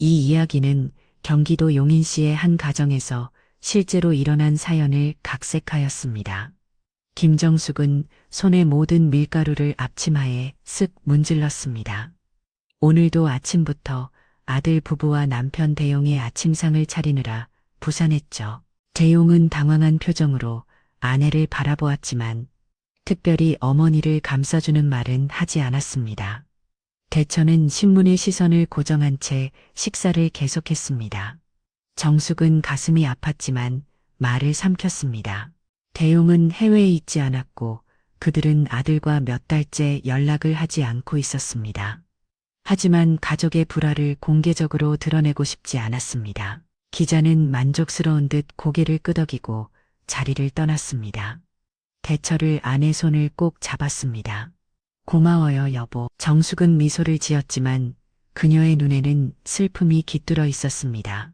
이 이야기는 경기도 용인시의 한 가정에서 실제로 일어난 사연을 각색하였습니다. 김정숙은 손에 모든 밀가루를 앞치마에 쓱 문질렀습니다. 오늘도 아침부터 아들 부부와 남편 대용의 아침상을 차리느라 부산했죠. 대용은 당황한 표정으로 아내를 바라보았지만 특별히 어머니를 감싸주는 말은 하지 않았습니다. 대처는 신문의 시선을 고정한 채 식사를 계속했습니다. 정숙은 가슴이 아팠지만 말을 삼켰습니다. 대용은 해외에 있지 않았고 그들은 아들과 몇 달째 연락을 하지 않고 있었습니다. 하지만 가족의 불화를 공개적으로 드러내고 싶지 않았습니다. 기자는 만족스러운 듯 고개를 끄덕이고 자리를 떠났습니다. 대처를 아내 손을 꼭 잡았습니다. 고마워요, 여보. 정숙은 미소를 지었지만 그녀의 눈에는 슬픔이 깃들어 있었습니다.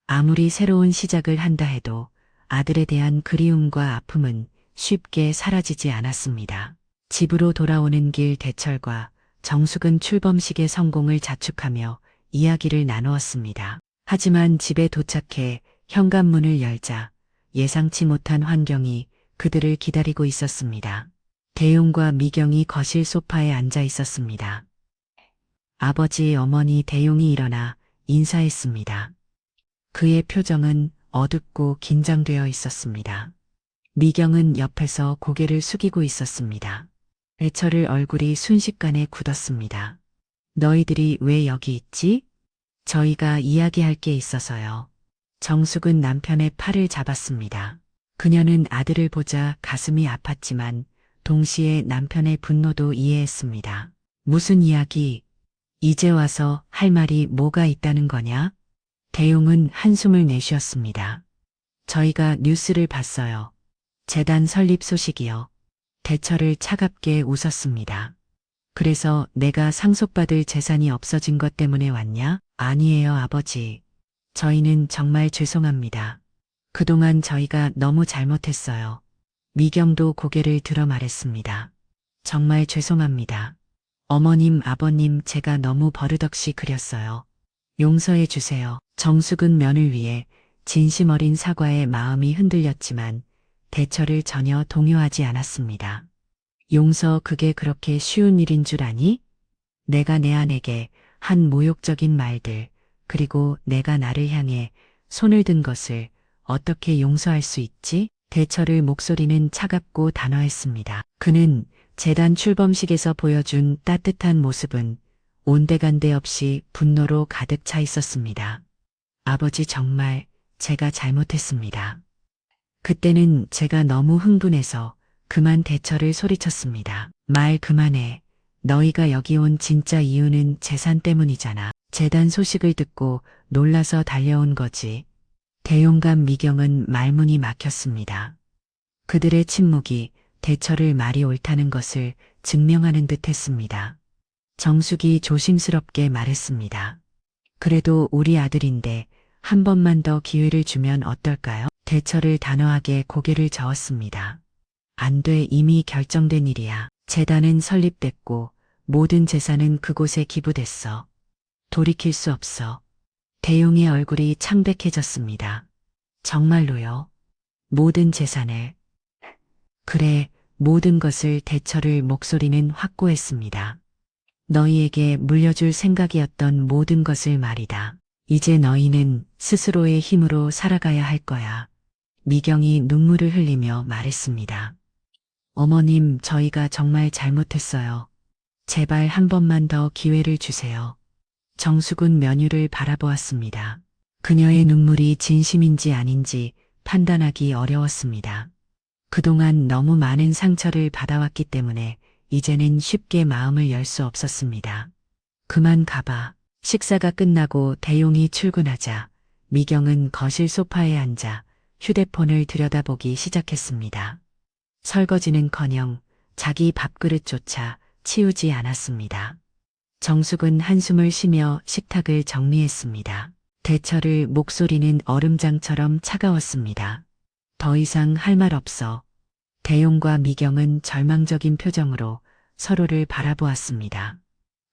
아무리 새로운 시작을 한다 해도 아들에 대한 그리움과 아픔은 쉽게 사라지지 않았습니다. 집으로 돌아오는 길 대철과 정숙은 출범식의 성공을 자축하며 이야기를 나누었습니다. 하지만 집에 도착해 현관문을 열자 예상치 못한 환경이 그들을 기다리고 있었습니다. 대용과 미경이 거실 소파에 앉아 있었습니다. 아버지, 어머니 대용이 일어나 인사했습니다. 그의 표정은 어둡고 긴장되어 있었습니다. 미경은 옆에서 고개를 숙이고 있었습니다. 대철의 얼굴이 순식간에 굳었습니다. 너희들이 왜 여기 있지? 저희가 이야기할 게 있어서요. 정숙은 남편의 팔을 잡았습니다. 그녀는 아들을 보자 가슴이 아팠지만 동시에 남편의 분노도 이해했습니다. 무슨 이야기? 이제 와서 할 말이 뭐가 있다는 거냐? 대용은 한숨을 내쉬었습니다. 저희가 뉴스를 봤어요. 재단 설립 소식이요. 대철을 차갑게 웃었습니다. 그래서 내가 상속받을 재산이 없어진 것 때문에 왔냐? 아니에요, 아버지. 저희는 정말 죄송합니다. 그동안 저희가 너무 잘못했어요. 미경도 고개를 들어 말했습니다. 정말 죄송합니다. 어머님, 아버님, 제가 너무 버릇없이 그렸어요. 용서해 주세요. 정숙은 면을 위해 진심 어린 사과에 마음이 흔들렸지만 대처를 전혀 동요하지 않았습니다. 용서, 그게 그렇게 쉬운 일인 줄 아니? 내가 내 아내에게 한 모욕적인 말들, 그리고 내가 나를 향해 손을 든 것을 어떻게 용서할 수 있지? 대철의 목소리는 차갑고 단호했습니다. 그는 재단 출범식에서 보여준 따뜻한 모습은 온데간데 없이 분노로 가득 차 있었습니다. 아버지, 정말 제가 잘못했습니다. 그때는 제가 너무 흥분해서 그만. 대처를 소리쳤습니다. 말 그만해. 너희가 여기 온 진짜 이유는 재산 때문이잖아. 재단 소식을 듣고 놀라서 달려온 거지. 대용과 미경은 말문이 막혔습니다. 그들의 침묵이 대처를 말이 옳다는 것을 증명하는 듯 했습니다. 정숙이 조심스럽게 말했습니다. 그래도 우리 아들인데 한 번만 더 기회를 주면 어떨까요? 대처를 단호하게 고개를 저었습니다. 안 돼, 이미 결정된 일이야. 재단은 설립됐고 모든 재산은 그곳에 기부됐어. 돌이킬 수 없어. 대용의 얼굴이 창백해졌습니다. 정말로요? 모든 재산을. 그래, 모든 것을. 대처를 목소리는 확고했습니다. 너희에게 물려줄 생각이었던 모든 것을 말이다. 이제 너희는 스스로의 힘으로 살아가야 할 거야. 미경이 눈물을 흘리며 말했습니다. 어머님, 저희가 정말 잘못했어요. 제발 한 번만 더 기회를 주세요. 정숙은 면유를 바라보았습니다. 그녀의 눈물이 진심인지 아닌지 판단하기 어려웠습니다. 그동안 너무 많은 상처를 받아왔기 때문에 이제는 쉽게 마음을 열 수 없었습니다. 그만 가봐. 식사가 끝나고 대용이 출근하자 미경은 거실 소파에 앉아 휴대폰을 들여다보기 시작했습니다. 설거지는커녕 자기 밥그릇조차 치우지 않았습니다. 정숙은 한숨을 쉬며 식탁을 정리했습니다. 대철의 목소리는 얼음장처럼 차가웠습니다. 더 이상 할 말 없어. 대용과 미경은 절망적인 표정으로 서로를 바라보았습니다.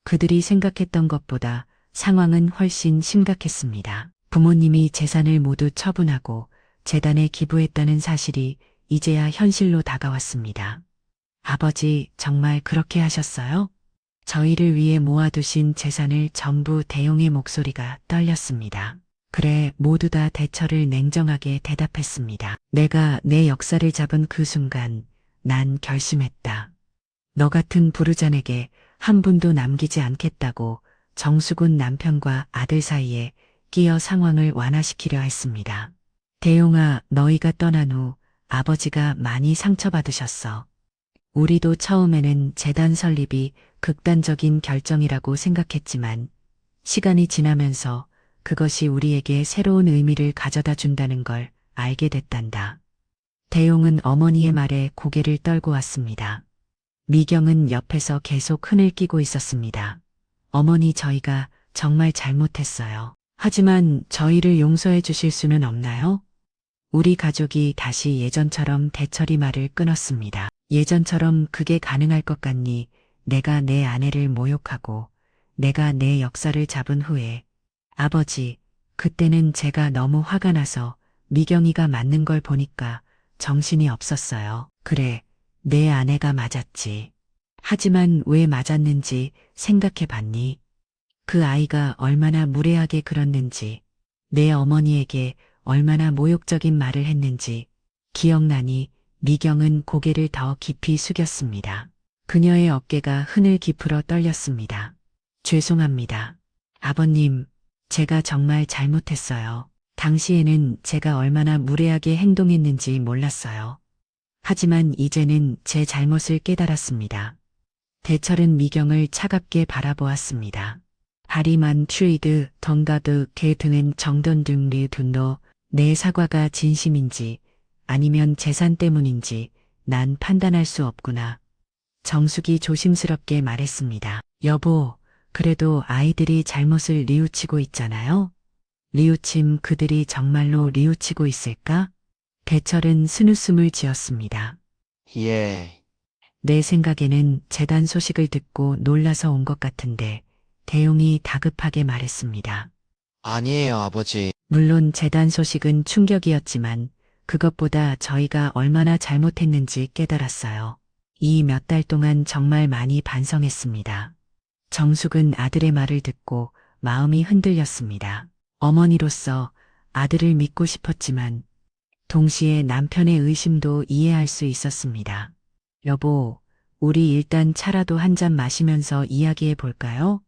그들이 생각했던 것보다 상황은 훨씬 심각했습니다. 부모님이 재산을 모두 처분하고 재단에 기부했다는 사실이 이제야 현실로 다가왔습니다. 아버지, 정말 그렇게 하셨어요? 저희를 위해 모아두신 재산을 전부 대용의 목소리가 떨렸습니다. 그래, 모두 다 대처를 냉정하게 대답했습니다. 내가 내 역사를 잡은 그 순간 난 결심했다. 너 같은 부르잔에게 한 분도 남기지 않겠다고 정수군 남편과 아들 사이에 끼어 상황을 완화시키려 했습니다. 대용아, 너희가 떠난 후 아버지가 많이 상처받으셨어. 우리도 처음에는 재단 설립이 극단적인 결정이라고 생각했지만 시간이 지나면서 그것이 우리에게 새로운 의미를 가져다 준다는 걸 알게 됐단다. 대용은 어머니의 말에 고개를 떨고 왔습니다. 미경은 옆에서 계속 흔을 끼고 있었습니다. 어머니, 저희가 정말 잘못했어요. 하지만 저희를 용서해 주실 수는 없나요? 우리 가족이 다시 예전처럼 대철이 말을 끊었습니다. 예전처럼 그게 가능할 것 같니? 내가 내 아내를 모욕하고 내가 내 역사를 잡은 후에 아버지, 그때는 제가 너무 화가 나서 미경이가 맞는 걸 보니까 정신이 없었어요. 그래, 내 아내가 맞았지. 하지만 왜 맞았는지 생각해 봤니? 그 아이가 얼마나 무례하게 굴었는지, 내 어머니에게 얼마나 모욕적인 말을 했는지 기억나니? 미경은 고개를 더 깊이 숙였습니다. 그녀의 어깨가 하늘 깊으로 떨렸습니다. 죄송합니다. 아버님, 제가 정말 잘못했어요. 당시에는 제가 얼마나 무례하게 행동했는지 몰랐어요. 하지만 이제는 제 잘못을 깨달았습니다. 대철은 미경을 차갑게 바라보았습니다. 하리만 튜이드, 덩가드, 개 등은 정돈 등리 둔노, 내 사과가 진심인지 아니면 재산 때문인지 난 판단할 수 없구나. 정숙이 조심스럽게 말했습니다. 여보, 그래도 아이들이 잘못을 뉘우치고 있잖아요. 뉘우침 그들이 정말로 뉘우치고 있을까? 대철은 스누숨을 지었습니다. 예. 내 생각에는 재단 소식을 듣고 놀라서 온 것 같은데 대용이 다급하게 말했습니다. 아니에요, 아버지. 물론 재단 소식은 충격이었지만 그것보다 저희가 얼마나 잘못했는지 깨달았어요. 이 몇 달 동안 정말 많이 반성했습니다. 정숙은 아들의 말을 듣고 마음이 흔들렸습니다. 어머니로서 아들을 믿고 싶었지만 동시에 남편의 의심도 이해할 수 있었습니다. 여보, 우리 일단 차라도 한 잔 마시면서 이야기해 볼까요?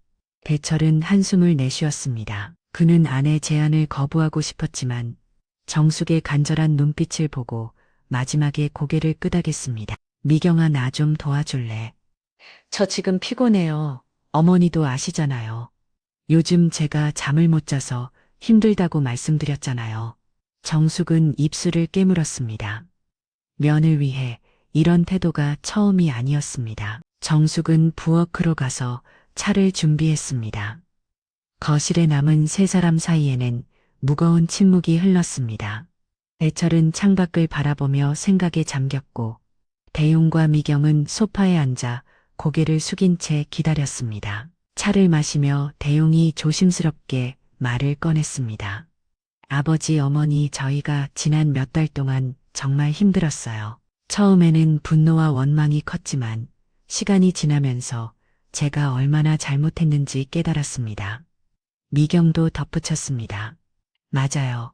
대철은 한숨을 내쉬었습니다. 그는 아내 제안을 거부하고 싶었지만 정숙의 간절한 눈빛을 보고 마지막에 고개를 끄덕였습니다. 미경아, 나 좀 도와줄래? 저 지금 피곤해요. 어머니도 아시잖아요. 요즘 제가 잠을 못 자서 힘들다고 말씀드렸잖아요. 정숙은 입술을 깨물었습니다. 면을 위해 이런 태도가 처음이 아니었습니다. 정숙은 부엌으로 가서 차를 준비했습니다. 거실에 남은 세 사람 사이에는 무거운 침묵이 흘렀습니다. 대철은 창밖을 바라보며 생각에 잠겼고 대용과 미경은 소파에 앉아 고개를 숙인 채 기다렸습니다. 차를 마시며 대용이 조심스럽게 말을 꺼냈습니다. 아버지, 어머니, 저희가 지난 몇 달 동안 정말 힘들었어요. 처음에는 분노와 원망이 컸지만 시간이 지나면서 제가 얼마나 잘못했는지 깨달았습니다. 미경도 덧붙였습니다. 맞아요.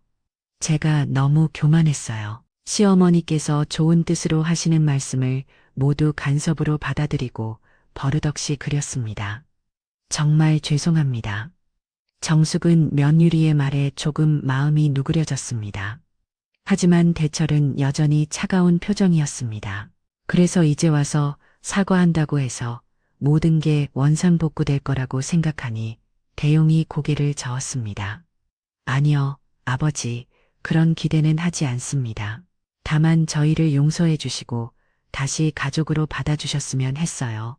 제가 너무 교만했어요. 시어머니께서 좋은 뜻으로 하시는 말씀을 모두 간섭으로 받아들이고 버릇없이 그렸습니다. 정말 죄송합니다. 정숙은 며느리의 말에 조금 마음이 누그려졌습니다. 하지만 대철은 여전히 차가운 표정이었습니다. 그래서 이제 와서 사과한다고 해서 모든 게 원상복구될 거라고 생각하니 대용이 고개를 저었습니다. 아니요, 아버지, 그런 기대는 하지 않습니다. 다만 저희를 용서해 주시고 다시 가족으로 받아주셨으면 했어요.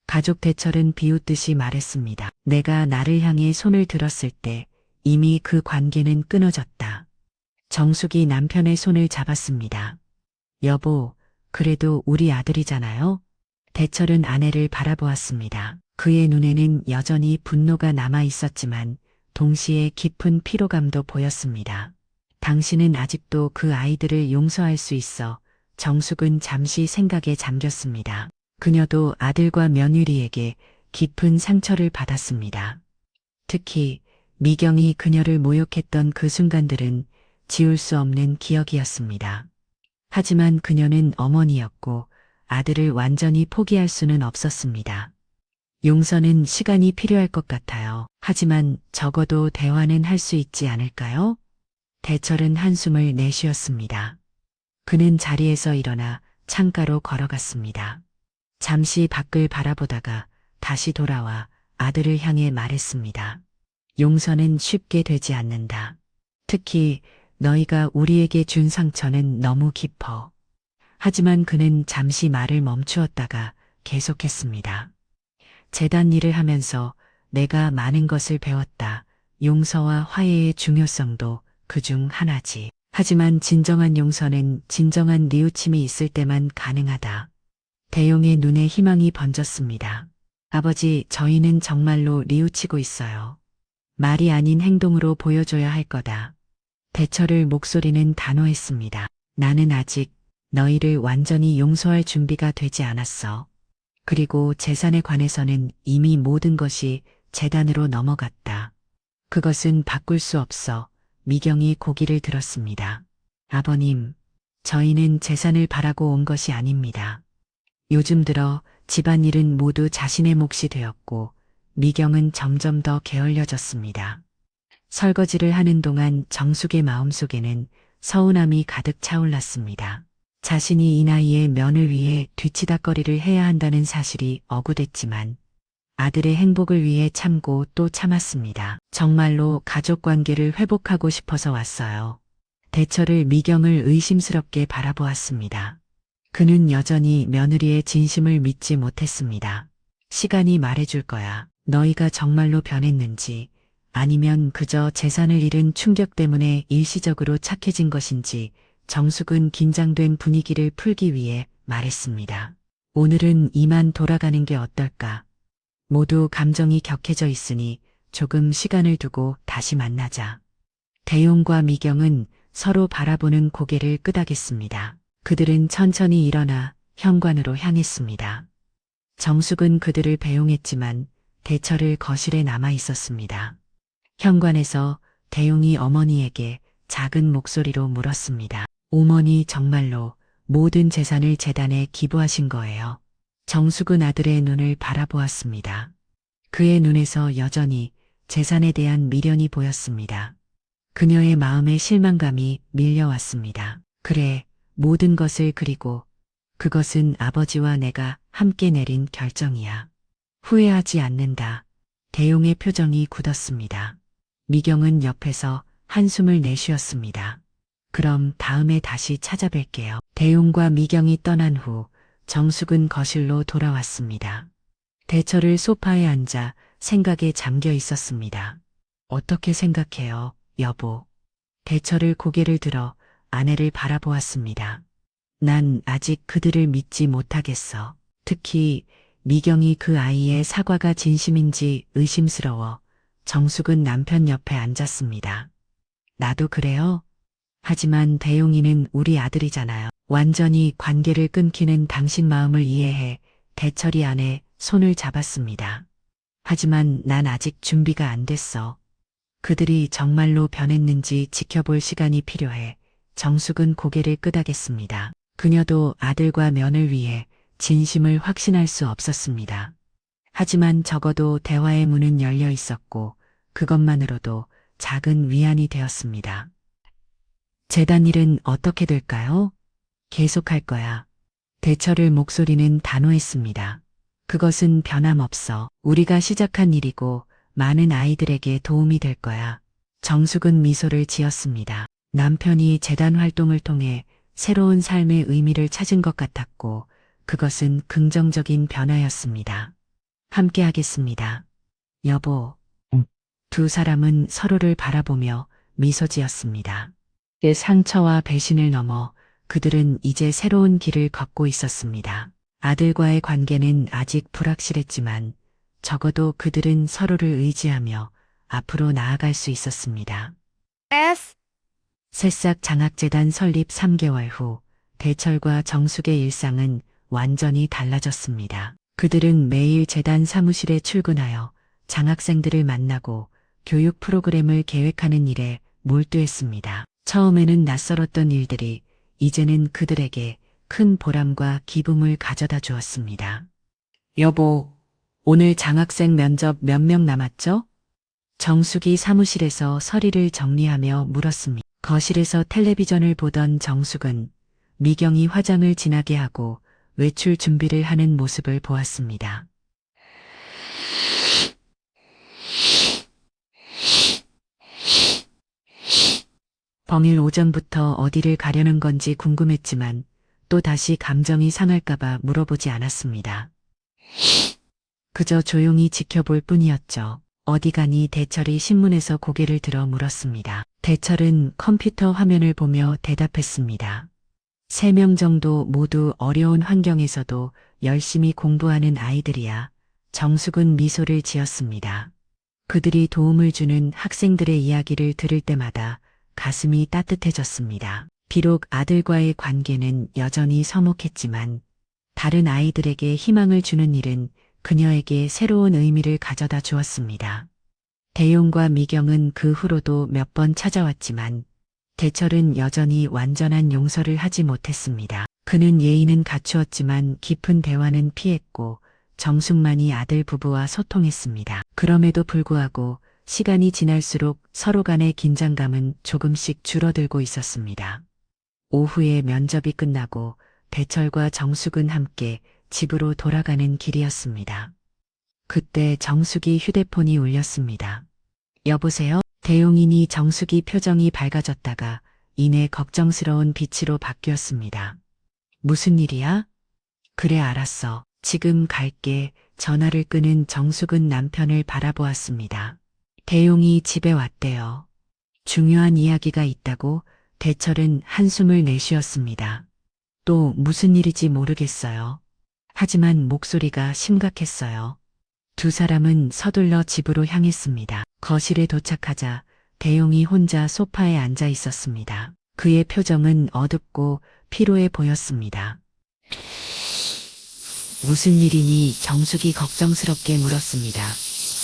가족 대철은 비웃듯이 말했습니다. 내가 나를 향해 손을 들었을 때 이미 그 관계는 끊어졌다. 정숙이 남편의 손을 잡았습니다. 여보, 그래도 우리 아들이잖아요. 대철은 아내를 바라보았습니다. 그의 눈에는 여전히 분노가 남아 있었지만 동시에 깊은 피로감도 보였습니다. 당신은 아직도 그 아이들을 용서할 수 있어. 정숙은 잠시 생각에 잠겼습니다. 그녀도 아들과 며느리에게 깊은 상처를 받았습니다. 특히 미경이 그녀를 모욕했던 그 순간들은 지울 수 없는 기억이었습니다. 하지만 그녀는 어머니였고 아들을 완전히 포기할 수는 없었습니다. 용서는 시간이 필요할 것 같아요. 하지만 적어도 대화는 할 수 있지 않을까요? 대철은 한숨을 내쉬었습니다. 그는 자리에서 일어나 창가로 걸어갔습니다. 잠시 밖을 바라보다가 다시 돌아와 아들을 향해 말했습니다. 용서는 쉽게 되지 않는다. 특히 너희가 우리에게 준 상처는 너무 깊어. 하지만 그는 잠시 말을 멈추었다가 계속했습니다. 재단 일을 하면서 내가 많은 것을 배웠다. 용서와 화해의 중요성도 그중 하나지. 하지만 진정한 용서는 진정한 뉘우침이 있을 때만 가능하다. 대용의 눈에 희망이 번졌습니다. 아버지, 저희는 정말로 뉘우치고 있어요. 말이 아닌 행동으로 보여줘야 할 거다. 대철의 목소리는 단호했습니다. 나는 아직 너희를 완전히 용서할 준비가 되지 않았어. 그리고 재산에 관해서는 이미 모든 것이 재단으로 넘어갔다. 그것은 바꿀 수 없어. 미경이 고개를 들었습니다. 아버님, 저희는 재산을 바라고 온 것이 아닙니다. 요즘 들어 집안일은 모두 자신의 몫이 되었고 미경은 점점 더 게을려졌습니다. 설거지를 하는 동안 정숙의 마음속에는 서운함이 가득 차올랐습니다. 자신이 이 나이에 면을 위해 뒤치다꺼리를 해야 한다는 사실이 억울했지만 아들의 행복을 위해 참고 또 참았습니다. 정말로 가족 관계를 회복하고 싶어서 왔어요. 대철을 미경을 의심스럽게 바라보았습니다. 그는 여전히 며느리의 진심을 믿지 못했습니다. 시간이 말해줄 거야. 너희가 정말로 변했는지 아니면 그저 재산을 잃은 충격 때문에 일시적으로 착해진 것인지. 정숙은 긴장된 분위기를 풀기 위해 말했습니다. 오늘은 이만 돌아가는 게 어떨까? 모두 감정이 격해져 있으니 조금 시간을 두고 다시 만나자. 대용과 미경은 서로 바라보는 고개를 끄덕였습니다. 그들은 천천히 일어나 현관으로 향했습니다. 정숙은 그들을 배웅했지만 대철을 거실에 남아 있었습니다. 현관에서 대용이 어머니에게 작은 목소리로 물었습니다. 어머니, 정말로 모든 재산을 재단에 기부하신 거예요. 정숙은 아들의 눈을 바라보았습니다. 그의 눈에서 여전히 재산에 대한 미련이 보였습니다. 그녀의 마음에 실망감이 밀려왔습니다. 그래, 모든 것을 그리고 그것은 아버지와 내가 함께 내린 결정이야. 후회하지 않는다. 대용의 표정이 굳었습니다. 미경은 옆에서 한숨을 내쉬었습니다. 그럼 다음에 다시 찾아뵐게요. 대용과 미경이 떠난 후 정숙은 거실로 돌아왔습니다. 대철을 소파에 앉아 생각에 잠겨 있었습니다. 어떻게 생각해요, 여보? 대철을 고개를 들어 아내를 바라보았습니다. 난 아직 그들을 믿지 못하겠어. 특히 미경이 그 아이의 사과가 진심인지 의심스러워. 정숙은 남편 옆에 앉았습니다. 나도 그래요? 하지만 대용이는 우리 아들이잖아요. 완전히 관계를 끊기는 당신 마음을 이해해. 대철이 아내 손을 잡았습니다. 하지만 난 아직 준비가 안 됐어. 그들이 정말로 변했는지 지켜볼 시간이 필요해. 정숙은 고개를 끄덕였습니다. 그녀도 아들과 면을 위해 진심을 확신할 수 없었습니다. 하지만 적어도 대화의 문은 열려 있었고 그것만으로도 작은 위안이 되었습니다. 재단 일은 어떻게 될까요? 계속할 거야. 대철의 목소리는 단호했습니다. 그것은 변함없어. 우리가 시작한 일이고 많은 아이들에게 도움이 될 거야. 정숙은 미소를 지었습니다. 남편이 재단 활동을 통해 새로운 삶의 의미를 찾은 것 같았고 그것은 긍정적인 변화였습니다. 함께 하겠습니다. 여보. 두 사람은 서로를 바라보며 미소 지었습니다. 그 상처와 배신을 넘어 그들은 이제 새로운 길을 걷고 있었습니다. 아들과의 관계는 아직 불확실했지만 적어도 그들은 서로를 의지하며 앞으로 나아갈 수 있었습니다. 새싹 장학재단 설립 3개월 후 대철과 정숙의 일상은 완전히 달라졌습니다. 그들은 매일 재단 사무실에 출근하여 장학생들을 만나고 교육 프로그램을 계획하는 일에 몰두했습니다. 처음에는 낯설었던 일들이 이제는 그들에게 큰 보람과 기쁨을 가져다 주었습니다. 여보, 오늘 장학생 면접 몇 명 남았죠? 정숙이 사무실에서 서리를 정리하며 물었습니다. 거실에서 텔레비전을 보던 정숙은 미경이 화장을 진하게 하고 외출 준비를 하는 모습을 보았습니다. 범일 오전부터 어디를 가려는 건지 궁금했지만 또 다시 감정이 상할까봐 물어보지 않았습니다. 그저 조용히 지켜볼 뿐이었죠. 어디 가니 대철이 신문에서 고개를 들어 물었습니다. 대철은 컴퓨터 화면을 보며 대답했습니다. 3명 정도 모두 어려운 환경에서도 열심히 공부하는 아이들이야. 정숙은 미소를 지었습니다. 그들이 도움을 주는 학생들의 이야기를 들을 때마다 가슴이 따뜻해졌습니다. 비록 아들과의 관계는 여전히 서먹했지만 다른 아이들에게 희망을 주는 일은 그녀에게 새로운 의미를 가져다 주었습니다. 대용과 미경은 그 후로도 몇 번 찾아왔지만 대철은 여전히 완전한 용서를 하지 못했습니다. 그는 예의는 갖추었지만 깊은 대화는 피했고 정숙만이 아들 부부와 소통했습니다. 그럼에도 불구하고 시간이 지날수록 서로 간의 긴장감은 조금씩 줄어들고 있었습니다. 오후에 면접이 끝나고 대철과 정숙은 함께 집으로 돌아가는 길이었습니다. 그때 정숙이 휴대폰이 울렸습니다. 여보세요? 대용이니 정숙이 표정이 밝아졌다가 이내 걱정스러운 빛으로 바뀌었습니다. 무슨 일이야? 그래 알았어. 지금 갈게. 전화를 끄는 정숙은 남편을 바라보았습니다. 대용이 집에 왔대요. 중요한 이야기가 있다고 대철은 한숨을 내쉬었습니다. 또 무슨 일인지 모르겠어요. 하지만 목소리가 심각했어요. 두 사람은 서둘러 집으로 향했습니다. 거실에 도착하자 대용이 혼자 소파에 앉아 있었습니다. 그의 표정은 어둡고 피로해 보였습니다. 무슨 일이니? 정숙이 걱정스럽게 물었습니다.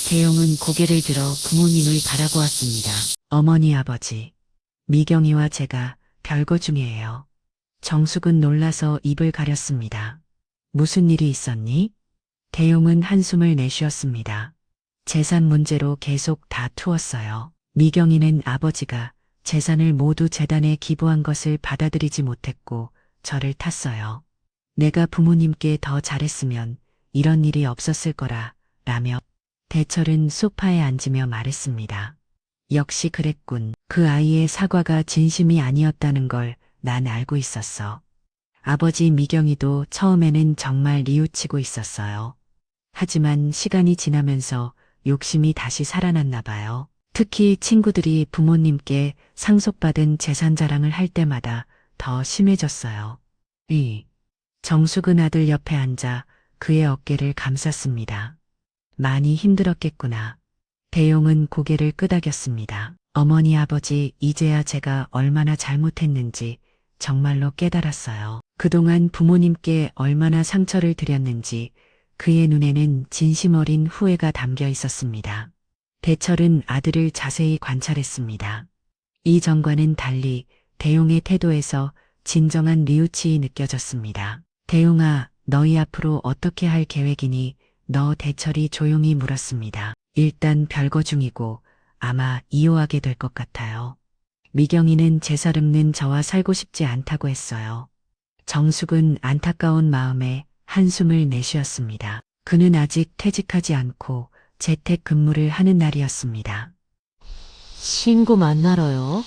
대용은 고개를 들어 부모님을 바라보았습니다. 어머니, 아버지, 미경이와 제가 별거 중이에요. 정숙은 놀라서 입을 가렸습니다. 무슨 일이 있었니? 대용은 한숨을 내쉬었습니다. 재산 문제로 계속 다투었어요. 미경이는 아버지가 재산을 모두 재단에 기부한 것을 받아들이지 못했고 저를 탔어요. 내가 부모님께 더 잘했으면 이런 일이 없었을 거라 라며 대철은 소파에 앉으며 말했습니다. 역시 그랬군. 그 아이의 사과가 진심이 아니었다는 걸 난 알고 있었어. 아버지 미경이도 처음에는 정말 뉘우치고 있었어요. 하지만 시간이 지나면서 욕심이 다시 살아났나 봐요. 특히 친구들이 부모님께 상속받은 재산 자랑을 할 때마다 더 심해졌어요. 정숙은 아들 옆에 앉아 그의 어깨를 감쌌습니다. 많이 힘들었겠구나. 대용은 고개를 끄덕였습니다. 어머니, 아버지, 이제야 제가 얼마나 잘못했는지 정말로 깨달았어요. 그동안 부모님께 얼마나 상처를 드렸는지 그의 눈에는 진심 어린 후회가 담겨 있었습니다. 대철은 아들을 자세히 관찰했습니다. 이전과는 달리 대용의 태도에서 진정한 뉘우침이 느껴졌습니다. 대용아, 너희 앞으로 어떻게 할 계획이니? 대철이 조용히 물었습니다. 일단 별거 중이고 아마 이혼하게 될 것 같아요. 미경이는 제 살없는 저와 살고 싶지 않다고 했어요. 정숙은 안타까운 마음에 한숨을 내쉬었습니다. 그는 아직 퇴직하지 않고 재택 근무를 하는 날이었습니다. 친구 만나러요?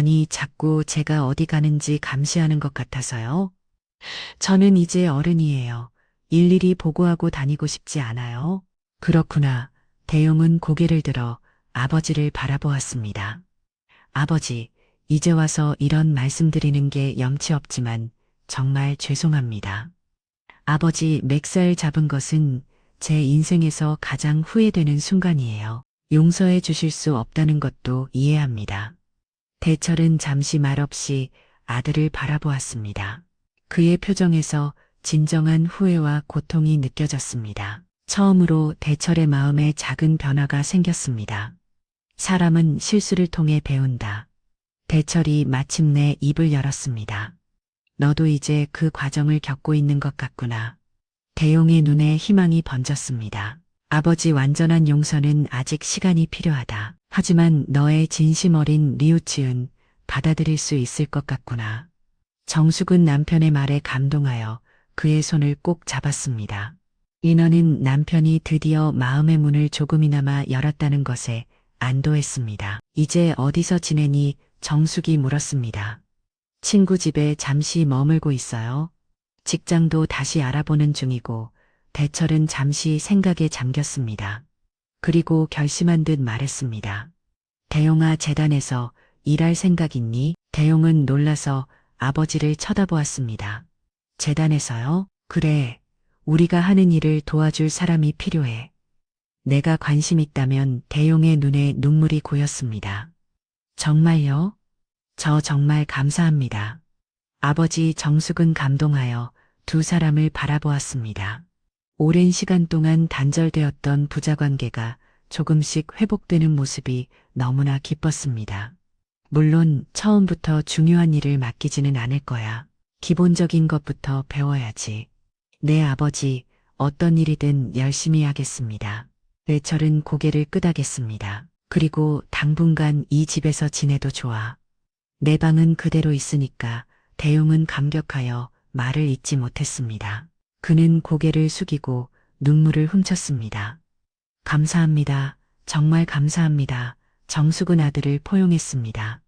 아니, 자꾸 제가 어디 가는지 감시하는 것 같아서요. 저는 이제 어른이에요. 일일이 보고하고 다니고 싶지 않아요. 그렇구나. 대용은 고개를 들어 아버지를 바라보았습니다. 아버지, 이제 와서 이런 말씀드리는 게 염치 없지만 정말 죄송합니다. 아버지, 맥살 잡은 것은 제 인생에서 가장 후회되는 순간이에요. 용서해 주실 수 없다는 것도 이해합니다. 대철은 잠시 말없이 아들을 바라보았습니다. 그의 표정에서 진정한 후회와 고통이 느껴졌습니다. 처음으로 대철의 마음에 작은 변화가 생겼습니다. 사람은 실수를 통해 배운다. 대철이 마침내 입을 열었습니다. 너도 이제 그 과정을 겪고 있는 것 같구나. 대용의 눈에 희망이 번졌습니다. 아버지, 완전한 용서는 아직 시간이 필요하다. 하지만 너의 진심 어린 뉘우치은 받아들일 수 있을 것 같구나. 정숙은 남편의 말에 감동하여 그의 손을 꼭 잡았습니다. 인어는 남편이 드디어 마음의 문을 조금이나마 열었다는 것에 안도했습니다. 이제 어디서 지내니? 정숙이 물었습니다. 친구 집에 잠시 머물고 있어요. 직장도 다시 알아보는 중이고 대철은 잠시 생각에 잠겼습니다. 그리고 결심한 듯 말했습니다. 대용아, 재단에서 일할 생각 있니? 대용은 놀라서 아버지를 쳐다보았습니다. 재단에서요? 그래. 우리가 하는 일을 도와줄 사람이 필요해. 내가 관심 있다면. 대용의 눈에 눈물이 고였습니다. 정말요? 저 정말 감사합니다. 아버지. 정숙은 감동하여 두 사람을 바라보았습니다. 오랜 시간 동안 단절되었던 부자관계가 조금씩 회복되는 모습이 너무나 기뻤습니다. 물론 처음부터 중요한 일을 맡기지는 않을 거야. 기본적인 것부터 배워야지. 네, 아버지. 어떤 일이든 열심히 하겠습니다. 대철은 고개를 끄덕였습니다. 그리고 당분간 이 집에서 지내도 좋아. 내 방은 그대로 있으니까. 대용은 감격하여 말을 잇지 못했습니다. 그는 고개를 숙이고 눈물을 훔쳤습니다. 감사합니다. 정말 감사합니다. 정숙은 아들을 포용했습니다.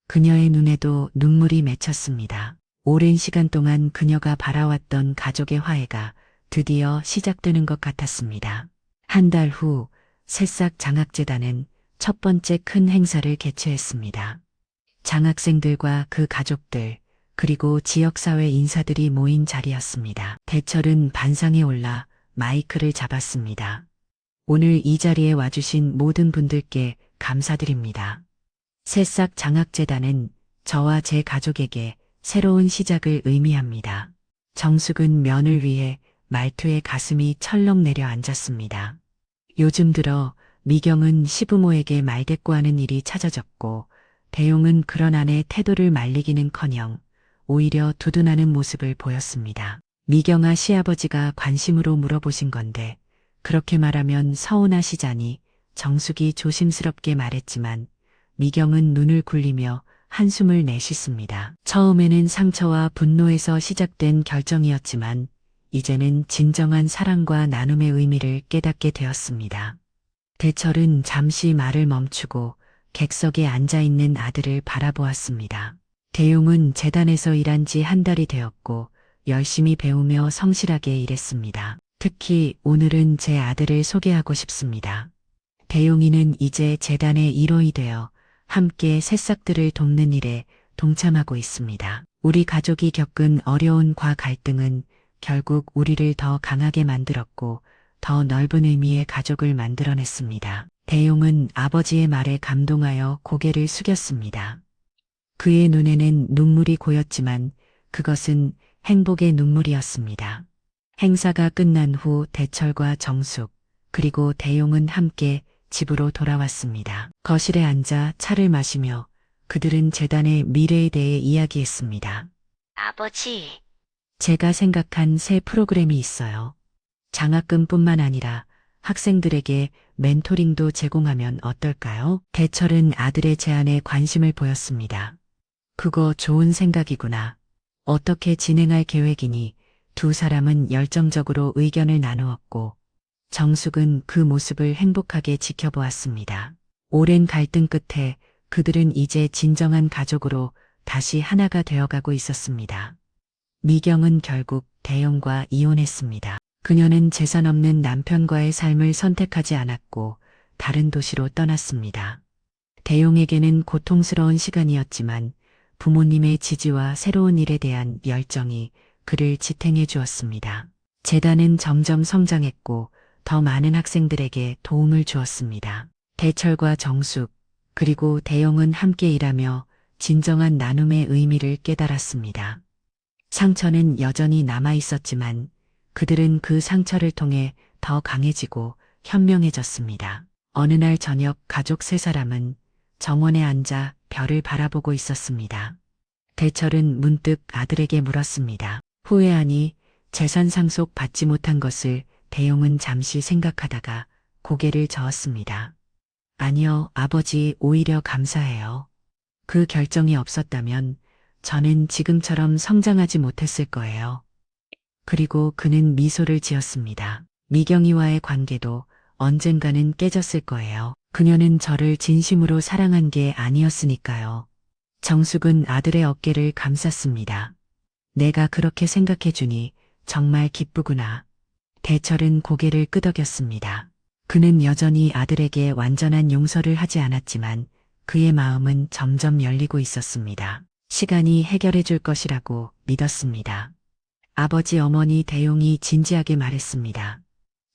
그녀의 눈에도 눈물이 맺혔습니다. 오랜 시간 동안 그녀가 바라왔던 가족의 화해가 드디어 시작되는 것 같았습니다. 한 달 후 새싹 장학재단은 첫 번째 큰 행사를 개최했습니다. 장학생들과 그 가족들, 그리고 지역사회 인사들이 모인 자리였습니다. 대철은 반상에 올라 마이크를 잡았습니다. 오늘 이 자리에 와주신 모든 분들께 감사드립니다. 새싹 장학재단은 저와 제 가족에게 새로운 시작을 의미합니다. 정숙은 면을 위해 말투에 가슴이 철렁 내려앉았습니다. 요즘 들어 미경은 시부모에게 말대꾸하는 일이 잦아졌고 대용은 그런 아내 태도를 말리기는커녕 오히려 두둔하는 모습을 보였습니다. 미경아, 시아버지가 관심으로 물어보신 건데 그렇게 말하면 서운하시자니. 정숙이 조심스럽게 말했지만 미경은 눈을 굴리며 한숨을 내쉬습니다. 처음에는 상처와 분노에서 시작된 결정이었지만 이제는 진정한 사랑과 나눔의 의미를 깨닫게 되었습니다. 대철은 잠시 말을 멈추고 객석에 앉아있는 아들을 바라보았습니다. 대용은 재단에서 일한 지 한 달이 되었고 열심히 배우며 성실하게 일했습니다. 특히 오늘은 제 아들을 소개하고 싶습니다. 대용이는 이제 재단의 일원이 되어 함께 새싹들을 돕는 일에 동참하고 있습니다. 우리 가족이 겪은 어려움과 갈등은 결국 우리를 더 강하게 만들었고 더 넓은 의미의 가족을 만들어냈습니다. 대용은 아버지의 말에 감동하여 고개를 숙였습니다. 그의 눈에는 눈물이 고였지만 그것은 행복의 눈물이었습니다. 행사가 끝난 후 대철과 정숙, 그리고 대용은 함께 집으로 돌아왔습니다. 거실에 앉아 차를 마시며 그들은 재단의 미래에 대해 이야기했습니다. 아버지, 제가 생각한 새 프로그램이 있어요. 장학금뿐만 아니라 학생들에게 멘토링도 제공하면 어떨까요? 대철은 아들의 제안에 관심을 보였습니다. 그거 좋은 생각이구나. 어떻게 진행할 계획이니? 두 사람은 열정적으로 의견을 나누었고 정숙은 그 모습을 행복하게 지켜보았습니다. 오랜 갈등 끝에 그들은 이제 진정한 가족으로 다시 하나가 되어가고 있었습니다. 미경은 결국 대용과 이혼했습니다. 그녀는 재산 없는 남편과의 삶을 선택하지 않았고 다른 도시로 떠났습니다. 대용에게는 고통스러운 시간이었지만 부모님의 지지와 새로운 일에 대한 열정이 그를 지탱해 주었습니다. 재단은 점점 성장했고 더 많은 학생들에게 도움을 주었습니다. 대철과 정숙, 그리고 대용은 함께 일하며 진정한 나눔의 의미를 깨달았습니다. 상처는 여전히 남아 있었지만 그들은 그 상처를 통해 더 강해지고 현명해졌습니다. 어느 날 저녁 가족 세 사람은 정원에 앉아 별을 바라보고 있었습니다. 대철은 문득 아들에게 물었습니다. 후회하니 재산 상속 받지 못한 것을 대용은 잠시 생각하다가 고개를 저었습니다. 아니요, 아버지, 오히려 감사해요. 그 결정이 없었다면 저는 지금처럼 성장하지 못했을 거예요. 그리고 그는 미소를 지었습니다. 미경이와의 관계도 언젠가는 깨졌을 거예요. 그녀는 저를 진심으로 사랑한 게 아니었으니까요. 정숙은 아들의 어깨를 감쌌습니다. 내가 그렇게 생각해 주니 정말 기쁘구나. 대철은 고개를 끄덕였습니다. 그는 여전히 아들에게 완전한 용서를 하지 않았지만 그의 마음은 점점 열리고 있었습니다. 시간이 해결해 줄 것이라고 믿었습니다. 아버지, 어머니, 대용이 진지하게 말했습니다.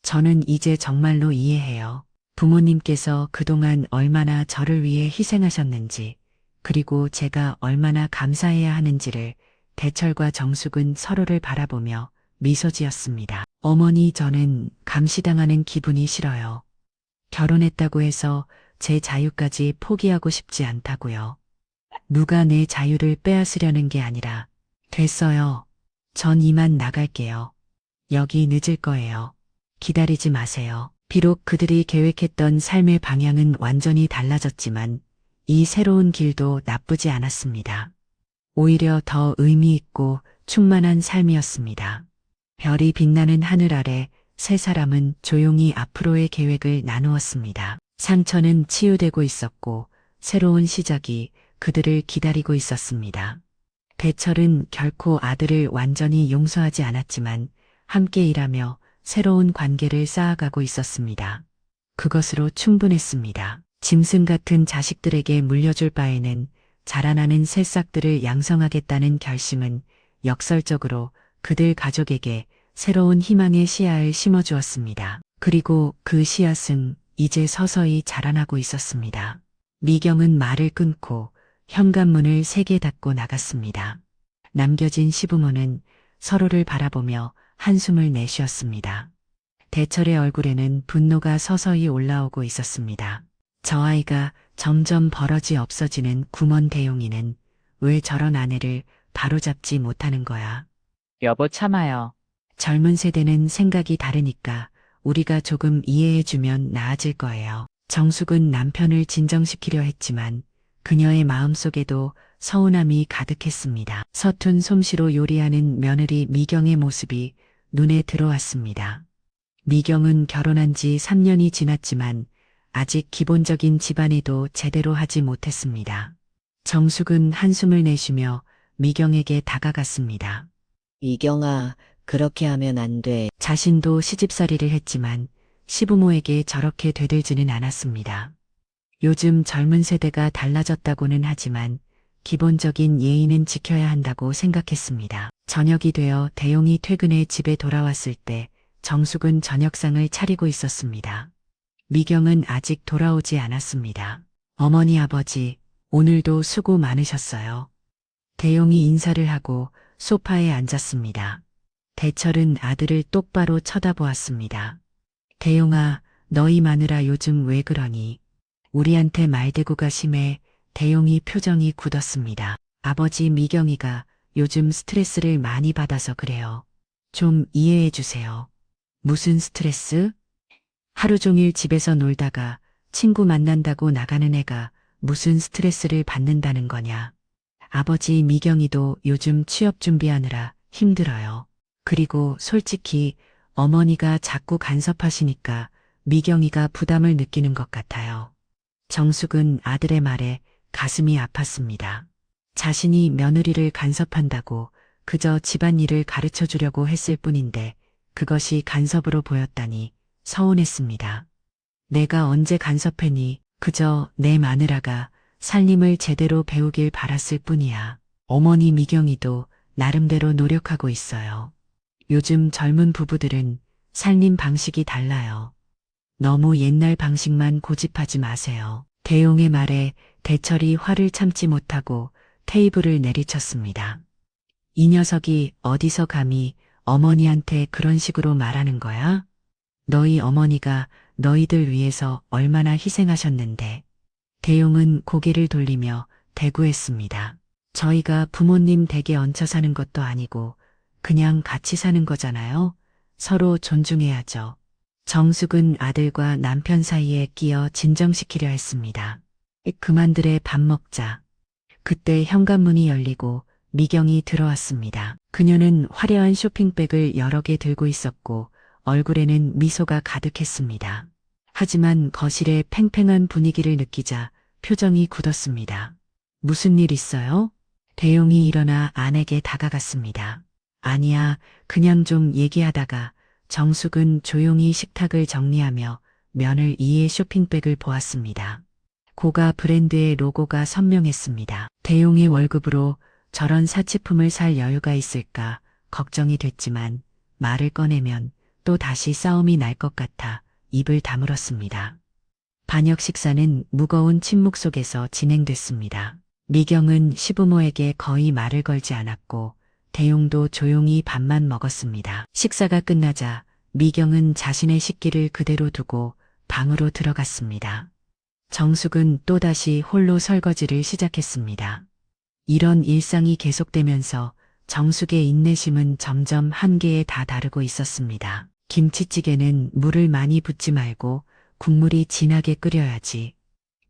저는 이제 정말로 이해해요. 부모님께서 그동안 얼마나 저를 위해 희생하셨는지, 그리고 제가 얼마나 감사해야 하는지를. 대철과 정숙은 서로를 바라보며 미소 지었습니다. 어머니, 저는 감시당하는 기분이 싫어요. 결혼했다고 해서 제 자유까지 포기하고 싶지 않다고요. 누가 내 자유를 빼앗으려는 게 아니라. 됐어요. 전 이만 나갈게요. 여기 늦을 거예요. 기다리지 마세요. 비록 그들이 계획했던 삶의 방향은 완전히 달라졌지만 이 새로운 길도 나쁘지 않았습니다. 오히려 더 의미 있고 충만한 삶이었습니다. 별이 빛나는 하늘 아래 세 사람은 조용히 앞으로의 계획을 나누었습니다. 상처는 치유되고 있었고 새로운 시작이 그들을 기다리고 있었습니다. 대철은 결코 아들을 완전히 용서하지 않았지만 함께 일하며 새로운 관계를 쌓아가고 있었습니다. 그것으로 충분했습니다. 짐승 같은 자식들에게 물려줄 바에는 자라나는 새싹들을 양성하겠다는 결심은 역설적으로 그들 가족에게 새로운 희망의 씨앗을 심어주었습니다. 그리고 그 씨앗은 이제 서서히 자라나고 있었습니다. 미경은 말을 끊고 현관문을 세게 닫고 나갔습니다. 남겨진 시부모는 서로를 바라보며 한숨을 내쉬었습니다. 대철의 얼굴에는 분노가 서서히 올라오고 있었습니다. 저 아이가 점점 버러지 없어지는 구먼 대용이는 왜 저런 아내를 바로잡지 못하는 거야. 여보 참아요. 젊은 세대는 생각이 다르니까 우리가 조금 이해해주면 나아질 거예요. 정숙은 남편을 진정시키려 했지만 그녀의 마음속에도 서운함이 가득했습니다. 서툰 솜씨로 요리하는 며느리 미경의 모습이 눈에 들어왔습니다. 미경은 결혼한 지 3년이 지났지만 아직 기본적인 집안일도 제대로 하지 못했습니다. 정숙은 한숨을 내쉬며 미경에게 다가갔습니다. 미경아, 그렇게 하면 안 돼. 자신도 시집살이를 했지만 시부모에게 저렇게 되들지는 않았습니다. 요즘 젊은 세대가 달라졌다고는 하지만 기본적인 예의는 지켜야 한다고 생각했습니다. 저녁이 되어 대용이 퇴근해 집에 돌아왔을 때 정숙은 저녁상을 차리고 있었습니다. 미경은 아직 돌아오지 않았습니다. 어머니, 아버지, 오늘도 수고 많으셨어요. 대용이 인사를 하고 소파에 앉았습니다. 대철은 아들을 똑바로 쳐다보았습니다. 대용아, 너희 마누라 요즘 왜 그러니? 우리한테 말대꾸가 심해. 대용이 표정이 굳었습니다. 아버지, 미경이가 요즘 스트레스를 많이 받아서 그래요. 좀 이해해 주세요. 무슨 스트레스? 하루 종일 집에서 놀다가 친구 만난다고 나가는 애가 무슨 스트레스를 받는다는 거냐. 아버지, 미경이도 요즘 취업 준비하느라 힘들어요. 그리고 솔직히 어머니가 자꾸 간섭하시니까 미경이가 부담을 느끼는 것 같아요. 정숙은 아들의 말에 가슴이 아팠습니다. 자신이 며느리를 간섭한다고 그저 집안일을 가르쳐 주려고 했을 뿐인데 그것이 간섭으로 보였다니 서운했습니다. 내가 언제 간섭했니? 그저 내 마누라가 살림을 제대로 배우길 바랐을 뿐이야. 어머니 미경이도 나름대로 노력하고 있어요. 요즘 젊은 부부들은 살림 방식이 달라요. 너무 옛날 방식만 고집하지 마세요. 대용의 말에 대철이 화를 참지 못하고 테이블을 내리쳤습니다. 이 녀석이 어디서 감히 어머니한테 그런 식으로 말하는 거야? 너희 어머니가 너희들 위해서 얼마나 희생하셨는데. 대용은 고개를 돌리며 대꾸했습니다. 저희가 부모님 댁에 얹혀 사는 것도 아니고 그냥 같이 사는 거잖아요. 서로 존중해야죠. 정숙은 아들과 남편 사이에 끼어 진정시키려 했습니다. 그만들에 밥 먹자. 그때 현관문이 열리고 미경이 들어왔습니다. 그녀는 화려한 쇼핑백을 여러 개 들고 있었고 얼굴에는 미소가 가득했습니다. 하지만 거실의 팽팽한 분위기를 느끼자 표정이 굳었습니다. 무슨 일 있어요? 대용이 일어나 아내에게 다가갔습니다. 아니야, 그냥 좀 얘기하다가. 정숙은 조용히 식탁을 정리하며 면을 이에 쇼핑백을 보았습니다. 고가 브랜드의 로고가 선명했습니다. 대용의 월급으로 저런 사치품을 살 여유가 있을까 걱정이 됐지만 말을 꺼내면 또 다시 싸움이 날 것 같아 입을 다물었습니다. 반역 식사는 무거운 침묵 속에서 진행됐습니다. 미경은 시부모에게 거의 말을 걸지 않았고 대용도 조용히 밥만 먹었습니다. 식사가 끝나자 미경은 자신의 식기를 그대로 두고 방으로 들어갔습니다. 정숙은 또다시 홀로 설거지를 시작했습니다. 이런 일상이 계속되면서 정숙의 인내심은 점점 한계에 다다르고 있었습니다. 김치찌개는 물을 많이 붓지 말고 국물이 진하게 끓여야지.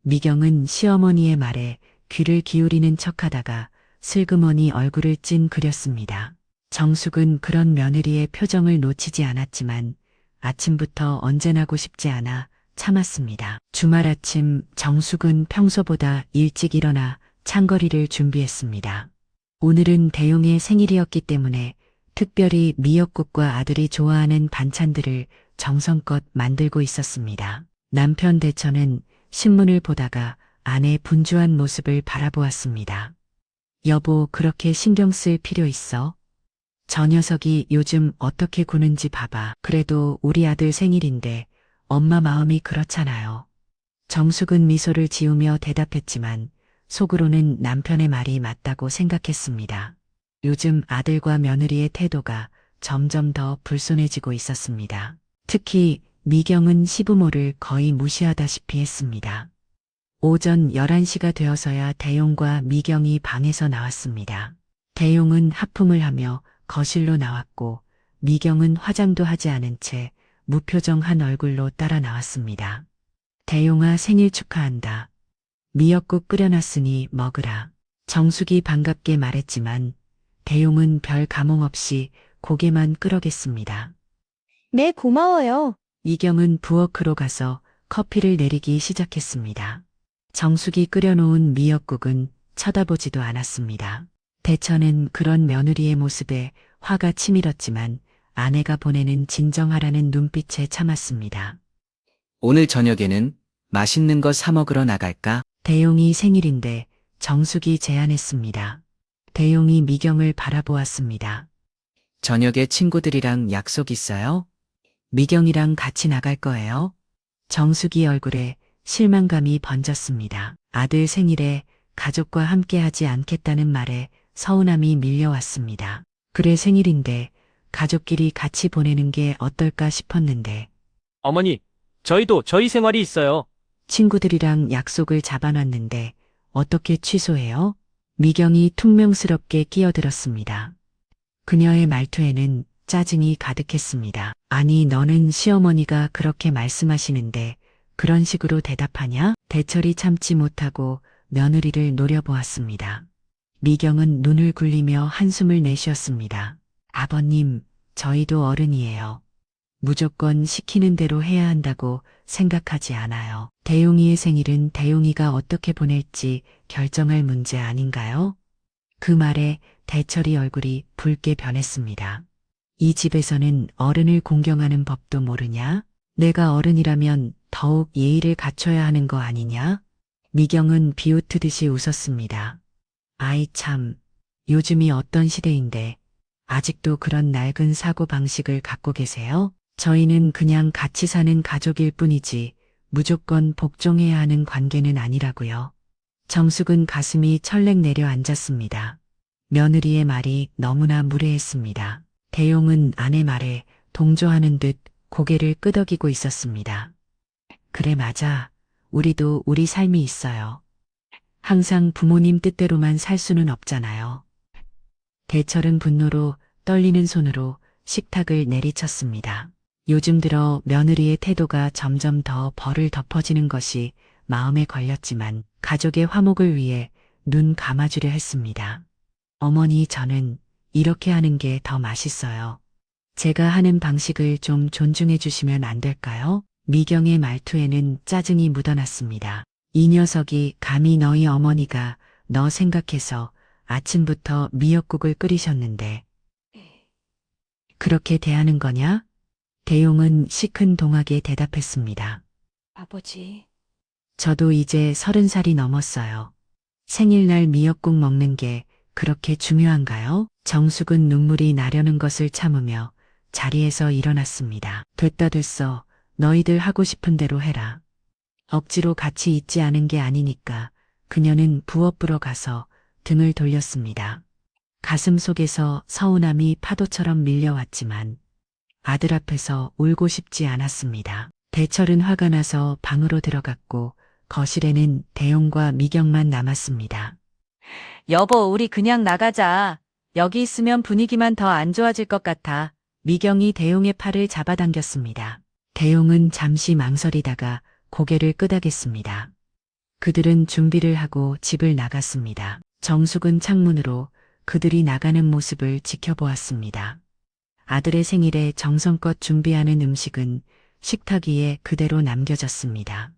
미경은 시어머니의 말에 귀를 기울이는 척하다가 슬그머니 얼굴을 찡그렸습니다. 정숙은 그런 며느리의 표정을 놓치지 않았지만 아침부터 언제나고 싶지 않아 참았습니다. 주말 아침 정숙은 평소보다 일찍 일어나 찬거리를 준비했습니다. 오늘은 대용의 생일이었기 때문에 특별히 미역국과 아들이 좋아하는 반찬들을 정성껏 만들고 있었습니다. 남편 대처는 신문을 보다가 아내 분주한 모습을 바라보았습니다. 여보, 그렇게 신경 쓸 필요 있어? 저 녀석이 요즘 어떻게 구는지 봐봐. 그래도 우리 아들 생일인데 엄마 마음이 그렇잖아요. 정숙은 미소를 지으며 대답했지만 속으로는 남편의 말이 맞다고 생각했습니다. 요즘 아들과 며느리의 태도가 점점 더 불손해지고 있었습니다. 특히 미경은 시부모를 거의 무시하다시피 했습니다. 오전 11시가 되어서야 대용과 미경이 방에서 나왔습니다. 대용은 하품을 하며 거실로 나왔고 미경은 화장도 하지 않은 채 무표정한 얼굴로 따라 나왔습니다. 대용아, 생일 축하한다. 미역국 끓여놨으니 먹으라. 정숙이 반갑게 말했지만 대용은 별 감흥 없이 고개만 끄덕였습니다. 네, 고마워요. 미경은 부엌으로 가서 커피를 내리기 시작했습니다. 정숙이 끓여놓은 미역국은 쳐다보지도 않았습니다. 대처는 그런 며느리의 모습에 화가 치밀었지만 아내가 보내는 진정하라는 눈빛에 참았습니다. 오늘 저녁에는 맛있는 거 사 먹으러 나갈까? 대용이 생일인데 정숙이 제안했습니다. 대용이 미경을 바라보았습니다. 저녁에 친구들이랑 약속 있어요? 미경이랑 같이 나갈 거예요? 정숙이 얼굴에 실망감이 번졌습니다. 아들 생일에 가족과 함께 하지 않겠다는 말에 서운함이 밀려왔습니다. 그래, 생일인데 가족끼리 같이 보내는 게 어떨까 싶었는데. 어머니, 저희도 저희 생활이 있어요. 친구들이랑 약속을 잡아놨는데 어떻게 취소해요? 미경이 퉁명스럽게 끼어들었습니다. 그녀의 말투에는 짜증이 가득했습니다. 아니, 너는 시어머니가 그렇게 말씀하시는데 그런 식으로 대답하냐? 대철이 참지 못하고 며느리를 노려보았습니다. 미경은 눈을 굴리며 한숨을 내쉬었습니다. 아버님, 저희도 어른이에요. 무조건 시키는 대로 해야 한다고 생각하지 않아요. 대용이의 생일은 대용이가 어떻게 보낼지 결정할 문제 아닌가요? 그 말에 대철이 얼굴이 붉게 변했습니다. 이 집에서는 어른을 공경하는 법도 모르냐? 내가 어른이라면 더욱 예의를 갖춰야 하는 거 아니냐? 미경은 비웃듯이 웃었습니다. 아이 참, 요즘이 어떤 시대인데 아직도 그런 낡은 사고방식을 갖고 계세요? 저희는 그냥 같이 사는 가족일 뿐이지 무조건 복종해야 하는 관계는 아니라고요. 정숙은 가슴이 철렁 내려앉았습니다. 며느리의 말이 너무나 무례했습니다. 대용은 아내 말에 동조하는 듯 고개를 끄덕이고 있었습니다. 그래 맞아. 우리도 우리 삶이 있어요. 항상 부모님 뜻대로만 살 수는 없잖아요. 대철은 분노로 떨리는 손으로 식탁을 내리쳤습니다. 요즘 들어 며느리의 태도가 점점 더 벌을 덮어지는 것이 마음에 걸렸지만 가족의 화목을 위해 눈 감아주려 했습니다. 어머니 저는 이렇게 하는 게 더 맛있어요. 제가 하는 방식을 좀 존중해 주시면 안 될까요? 미경의 말투에는 짜증이 묻어났습니다. 이 녀석이 감히 너희 어머니가 너 생각해서 아침부터 미역국을 끓이셨는데 그렇게 대하는 거냐? 대용은 시큰둥하게 대답했습니다. 아버지. 저도 이제 30살이 넘었어요. 생일날 미역국 먹는 게 그렇게 중요한가요? 정숙은 눈물이 나려는 것을 참으며 자리에서 일어났습니다. 됐다 됐어. 너희들 하고 싶은 대로 해라. 억지로 같이 있지 않은 게 아니니까 그녀는 부엌으로 가서 등을 돌렸습니다. 가슴 속에서 서운함이 파도처럼 밀려왔지만 아들 앞에서 울고 싶지 않았습니다. 대철은 화가 나서 방으로 들어갔고 거실에는 대용과 미경만 남았습니다. 여보, 우리 그냥 나가자. 여기 있으면 분위기만 더 안 좋아질 것 같아. 미경이 대용의 팔을 잡아당겼습니다. 대용은 잠시 망설이다가 고개를 끄덕였습니다. 그들은 준비를 하고 집을 나갔습니다. 정숙은 창문으로 그들이 나가는 모습을 지켜보았습니다. 아들의 생일에 정성껏 준비하는 음식은 식탁 위에 그대로 남겨졌습니다.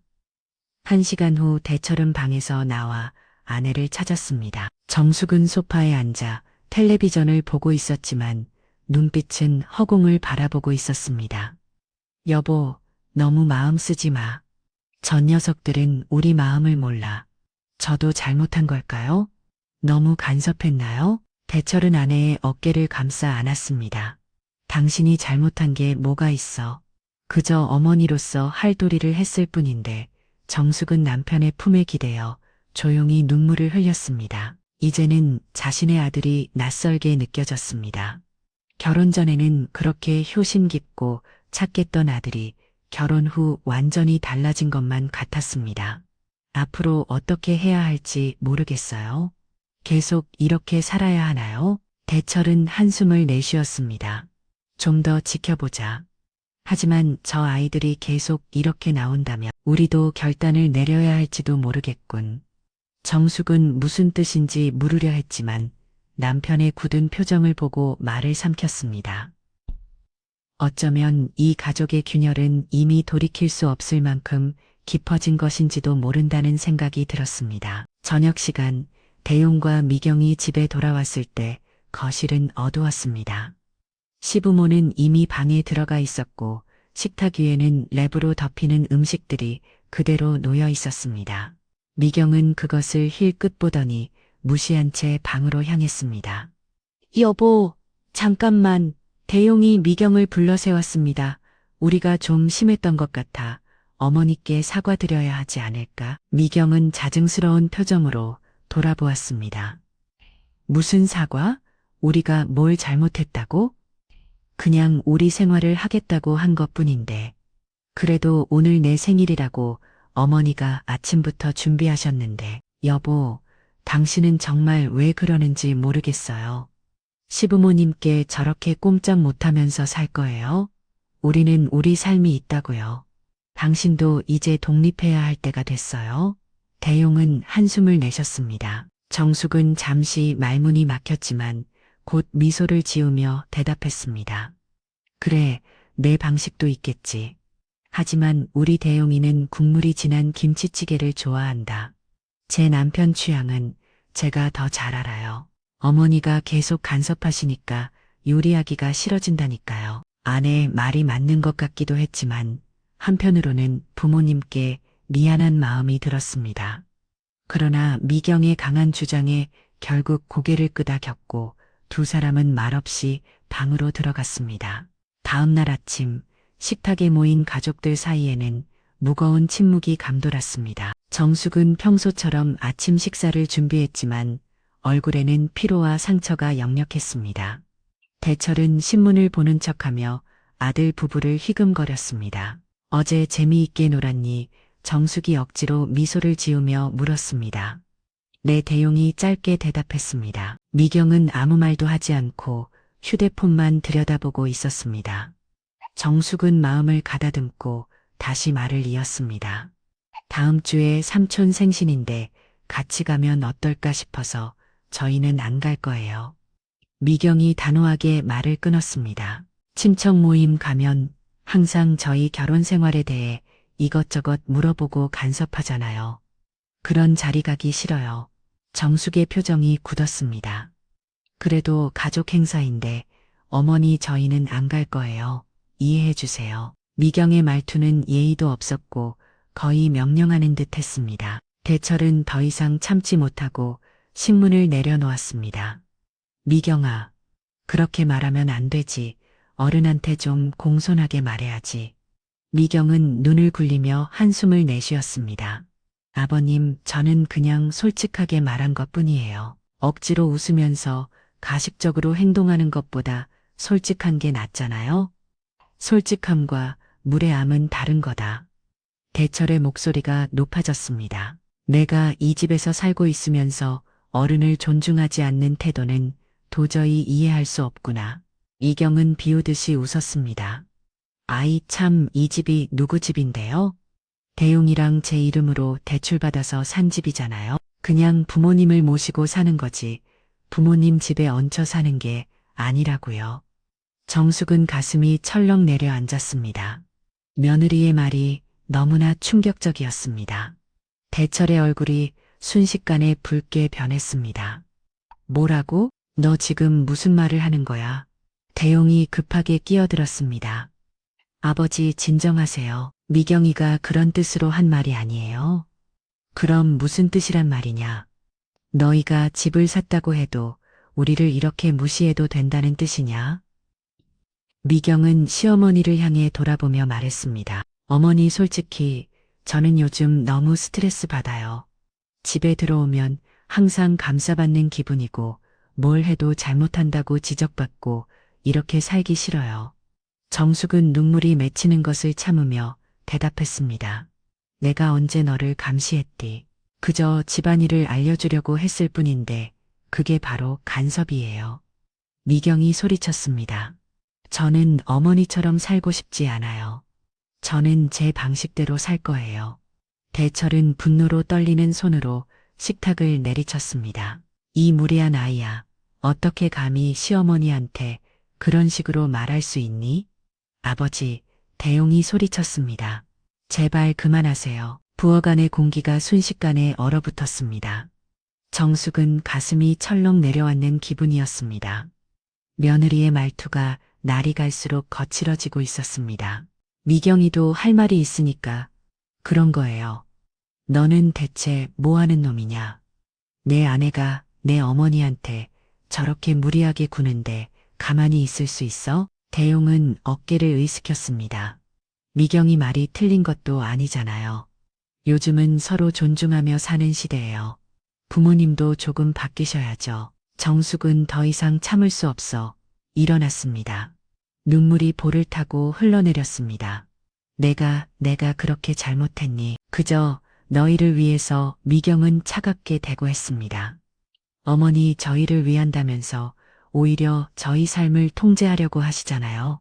1시간 후 대철은 방에서 나와 아내를 찾았습니다. 정숙은 소파에 앉아 텔레비전을 보고 있었지만 눈빛은 허공을 바라보고 있었습니다. 여보, 너무 마음 쓰지 마. 전 녀석들은 우리 마음을 몰라. 저도 잘못한 걸까요? 너무 간섭했나요? 대철은 아내의 어깨를 감싸 안았습니다. 당신이 잘못한 게 뭐가 있어. 그저 어머니로서 할 도리를 했을 뿐인데 정숙은 남편의 품에 기대어 조용히 눈물을 흘렸습니다. 이제는 자신의 아들이 낯설게 느껴졌습니다. 결혼 전에는 그렇게 효심 깊고 착했던 아들이 결혼 후 완전히 달라진 것만 같았습니다. 앞으로 어떻게 해야 할지 모르겠어요. 계속 이렇게 살아야 하나요? 대철은 한숨을 내쉬었습니다. 좀 더 지켜보자. 하지만 저 아이들이 계속 이렇게 나온다면 우리도 결단을 내려야 할지도 모르겠군. 정숙은 무슨 뜻인지 물으려 했지만 남편의 굳은 표정을 보고 말을 삼켰습니다. 어쩌면 이 가족의 균열은 이미 돌이킬 수 없을 만큼 깊어진 것인지도 모른다는 생각이 들었습니다. 저녁 시간 대용과 미경이 집에 돌아왔을 때 거실은 어두웠습니다. 시부모는 이미 방에 들어가 있었고 식탁 위에는 랩으로 덮이는 음식들이 그대로 놓여 있었습니다. 미경은 그것을 힐끗 보더니 무시한 채 방으로 향했습니다. 여보, 잠깐만. 대용이 미경을 불러 세웠습니다. 우리가 좀 심했던 것 같아 어머니께 사과드려야 하지 않을까? 미경은 자증스러운 표정으로 돌아보았습니다. 무슨 사과? 우리가 뭘 잘못했다고? 그냥 우리 생활을 하겠다고 한 것뿐인데. 그래도 오늘 내 생일이라고 어머니가 아침부터 준비하셨는데. 여보, 당신은 정말 왜 그러는지 모르겠어요. 시부모님께 저렇게 꼼짝 못하면서 살 거예요? 우리는 우리 삶이 있다고요. 당신도 이제 독립해야 할 때가 됐어요. 대용은 한숨을 내셨습니다. 정숙은 잠시 말문이 막혔지만 곧 미소를 지으며 대답했습니다. 그래, 내 방식도 있겠지. 하지만 우리 대용이는 국물이 진한 김치찌개를 좋아한다. 제 남편 취향은 제가 더 잘 알아요. 어머니가 계속 간섭하시니까 요리하기가 싫어진다니까요. 아내 말이 맞는 것 같기도 했지만 한편으로는 부모님께 미안한 마음이 들었습니다. 그러나 미경의 강한 주장에 결국 고개를 끄덕였고 두 사람은 말없이 방으로 들어갔습니다. 다음 날 아침 식탁에 모인 가족들 사이에는 무거운 침묵이 감돌았습니다. 정숙은 평소처럼 아침 식사를 준비했지만 얼굴에는 피로와 상처가 역력했습니다. 대철은 신문을 보는 척하며 아들 부부를 희금거렸습니다. 어제 재미있게 놀았니? 정숙이 억지로 미소를 지으며 물었습니다. 내 대용이 짧게 대답했습니다. 미경은 아무 말도 하지 않고 휴대폰만 들여다보고 있었습니다. 정숙은 마음을 가다듬고 다시 말을 이었습니다. 다음 주에 삼촌 생신인데 같이 가면 어떨까 싶어서 저희는 안 갈 거예요. 미경이 단호하게 말을 끊었습니다. 친척 모임 가면 항상 저희 결혼 생활에 대해 이것저것 물어보고 간섭하잖아요. 그런 자리 가기 싫어요. 정숙의 표정이 굳었습니다. 그래도 가족 행사인데 어머니 저희는 안 갈 거예요. 이해해 주세요. 미경의 말투는 예의도 없었고 거의 명령하는 듯 했습니다. 대철은 더 이상 참지 못하고 식문을 내려놓았습니다. 미경아, 그렇게 말하면 안 되지. 어른한테 좀 공손하게 말해야지. 미경은 눈을 굴리며 한숨을 내쉬었습니다. 아버님, 저는 그냥 솔직하게 말한 것뿐이에요. 억지로 웃으면서 가식적으로 행동하는 것보다 솔직한 게 낫잖아요? 솔직함과 무례함은 다른 거다. 대철의 목소리가 높아졌습니다. 내가 이 집에서 살고 있으면서 어른을 존중하지 않는 태도는 도저히 이해할 수 없구나. 미경은 비우듯이 웃었습니다. 아이 참, 이 집이 누구 집인데요? 대용이랑 제 이름으로 대출받아서 산 집이잖아요. 그냥 부모님을 모시고 사는 거지 부모님 집에 얹혀 사는 게 아니라고요. 정숙은 가슴이 철렁 내려앉았습니다. 며느리의 말이 너무나 충격적이었습니다. 대철의 얼굴이 순식간에 붉게 변했습니다. 뭐라고? 너 지금 무슨 말을 하는 거야? 대용이 급하게 끼어들었습니다. 아버지 진정하세요. 미경이가 그런 뜻으로 한 말이 아니에요. 그럼 무슨 뜻이란 말이냐? 너희가 집을 샀다고 해도 우리를 이렇게 무시해도 된다는 뜻이냐? 미경은 시어머니를 향해 돌아보며 말했습니다. 어머니 솔직히 저는 요즘 너무 스트레스 받아요. 집에 들어오면 항상 감싸받는 기분이고 뭘 해도 잘못한다고 지적받고 이렇게 살기 싫어요. 정숙은 눈물이 맺히는 것을 참으며 대답했습니다. 내가 언제 너를 감시했디. 그저 집안일을 알려주려고 했을 뿐인데 그게 바로 간섭이에요. 미경이 소리쳤습니다. 저는 어머니처럼 살고 싶지 않아요. 저는 제 방식대로 살 거예요. 대철은 분노로 떨리는 손으로 식탁을 내리쳤습니다. 이 무례한 아이야. 어떻게 감히 시어머니한테 그런 식으로 말할 수 있니? 아버지, 대용이 소리쳤습니다. 제발 그만하세요. 부엌안의 공기가 순식간에 얼어붙었습니다. 정숙은 가슴이 철렁 내려앉는 기분이었습니다. 며느리의 말투가 날이 갈수록 거칠어지고 있었습니다. 미경이도 할 말이 있으니까 그런 거예요. 너는 대체 뭐 하는 놈이냐? 내 아내가 내 어머니한테 저렇게 무리하게 구는데 가만히 있을 수 있어? 대용은 어깨를 으이스켰습니다. 미경이 말이 틀린 것도 아니잖아요. 요즘은 서로 존중하며 사는 시대예요. 부모님도 조금 바뀌셔야죠. 정숙은 더 이상 참을 수 없어 일어났습니다. 눈물이 볼을 타고 흘러내렸습니다. 내가 그렇게 잘못했니? 그저 너희를 위해서. 미경은 차갑게 대꾸했습니다. 어머니 저희를 위한다면서 오히려 저희 삶을 통제하려고 하시잖아요.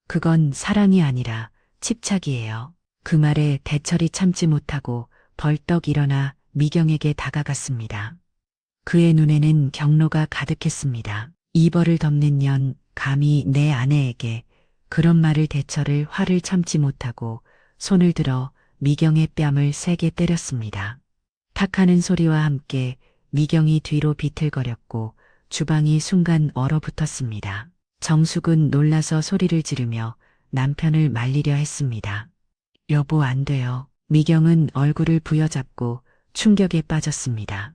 그건 사랑이 아니라 집착이에요. 그 말에 대철이 참지 못하고 벌떡 일어나 미경에게 다가갔습니다. 그의 눈에는 경로가 가득했습니다. 이벌을 덮는 년, 감히 내 아내에게 그런 말을 대철을 화를 참지 못하고 손을 들어 미경의 뺨을 세게 때렸습니다. 탁 하는 소리와 함께 미경이 뒤로 비틀거렸고 주방이 순간 얼어붙었습니다. 정숙은 놀라서 소리를 지르며 남편을 말리려 했습니다. 여보, 안 돼요. 미경은 얼굴을 부여잡고 충격에 빠졌습니다.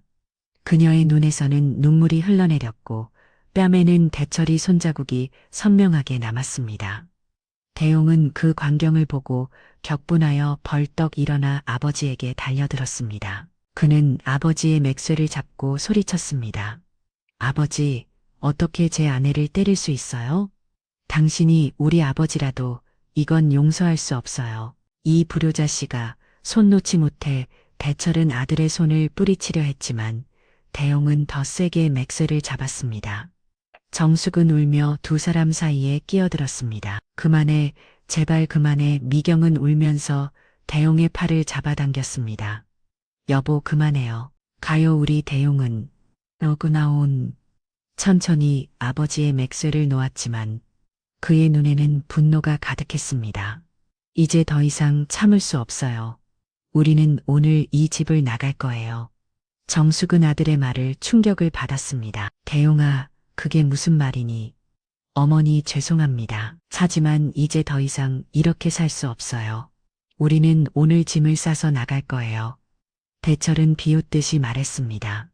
그녀의 눈에서는 눈물이 흘러내렸고 뺨에는 대철이 손자국이 선명하게 남았습니다. 대용은 그 광경을 보고 격분하여 벌떡 일어나 아버지에게 달려들었습니다. 그는 아버지의 맥쇠를 잡고 소리쳤습니다. 아버지, 어떻게 제 아내를 때릴 수 있어요? 당신이 우리 아버지라도 이건 용서할 수 없어요. 이 불효자씨가 손 놓지 못해 대철은 아들의 손을 뿌리치려 했지만 대용은 더 세게 맥쇠를 잡았습니다. 정숙은 울며 두 사람 사이에 끼어들었습니다. 그만해, 제발 그만해. 미경은 울면서 대용의 팔을 잡아당겼습니다. 여보, 그만해요. 가요. 우리 대용은 어그나온. 천천히 아버지의 맥쇠를 놓았지만 그의 눈에는 분노가 가득했습니다. 이제 더 이상 참을 수 없어요. 우리는 오늘 이 집을 나갈 거예요. 정숙은 아들의 말을 충격을 받았습니다. 대용아, 그게 무슨 말이니? 어머니, 죄송합니다. 하지만 이제 더 이상 이렇게 살 수 없어요. 우리는 오늘 짐을 싸서 나갈 거예요. 대철은 비웃듯이 말했습니다.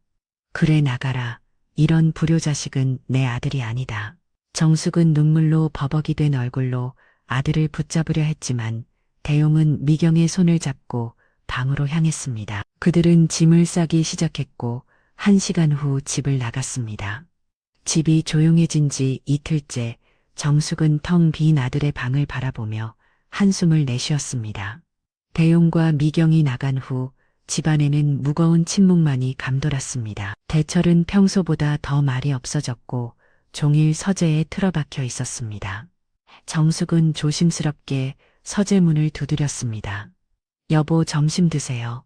그래, 나가라. 이런 불효자식은 내 아들이 아니다. 정숙은 눈물로 버벅이 된 얼굴로 아들을 붙잡으려 했지만 대용은 미경의 손을 잡고 방으로 향했습니다. 그들은 짐을 싸기 시작했고 1시간 후 집을 나갔습니다. 집이 조용해진 지 이틀째 정숙은 텅 빈 아들의 방을 바라보며 한숨을 내쉬었습니다. 대용과 미경이 나간 후 집안에는 무거운 침묵만이 감돌았습니다. 대철은 평소보다 더 말이 없어졌고 종일 서재에 틀어박혀 있었습니다. 정숙은 조심스럽게 서재 문을 두드렸습니다. 여보, 점심 드세요.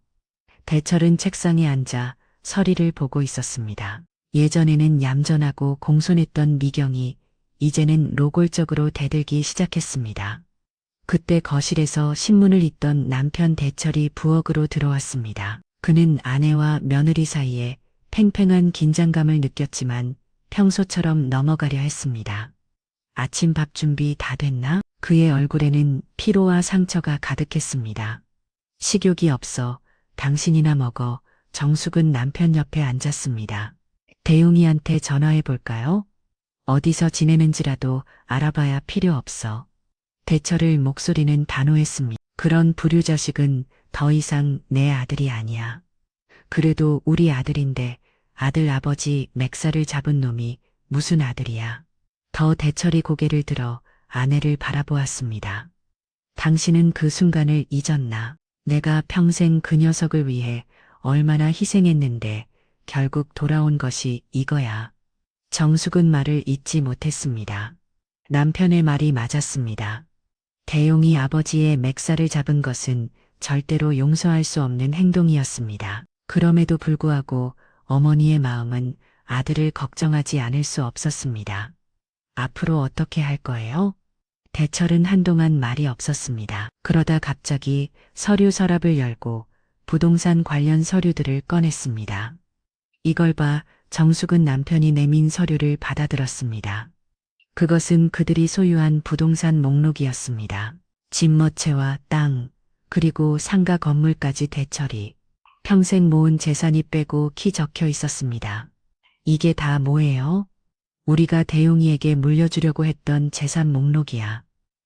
대철은 책상에 앉아 서리를 보고 있었습니다. 예전에는 얌전하고 공손했던 미경이 이제는 노골적으로 대들기 시작했습니다. 그때 거실에서 신문을 읽던 남편 대철이 부엌으로 들어왔습니다. 그는 아내와 며느리 사이에 팽팽한 긴장감을 느꼈지만 평소처럼 넘어가려 했습니다. 아침 밥 준비 다 됐나? 그의 얼굴에는 피로와 상처가 가득했습니다. 식욕이 없어. 당신이나 먹어. 정숙은 남편 옆에 앉았습니다. 대용이한테 전화해 볼까요? 어디서 지내는지라도 알아봐야 필요 없어. 대철의 목소리는 단호했습니다. 그런 불효자식은 더 이상 내 아들이 아니야. 그래도 우리 아들인데 아들 아버지 맥살을 잡은 놈이 무슨 아들이야. 더 대철이 고개를 들어 아내를 바라보았습니다. 당신은 그 순간을 잊었나? 내가 평생 그 녀석을 위해 얼마나 희생했는데 결국 돌아온 것이 이거야. 정숙은 말을 잇지 못했습니다. 남편의 말이 맞았습니다. 대용이 아버지의 맥살을 잡은 것은 절대로 용서할 수 없는 행동이었습니다. 그럼에도 불구하고 어머니의 마음은 아들을 걱정하지 않을 수 없었습니다. 앞으로 어떻게 할 거예요? 대철은 한동안 말이 없었습니다. 그러다 갑자기 서류 서랍을 열고 부동산 관련 서류들을 꺼냈습니다. 이걸 봐. 정숙은 남편이 내민 서류를 받아들었습니다. 그것은 그들이 소유한 부동산 목록이었습니다. 집머체와 땅, 그리고 상가 건물까지 대철이 평생 모은 재산이 빼고 키 적혀 있었습니다. 이게 다 뭐예요? 우리가 대용이에게 물려주려고 했던 재산 목록이야.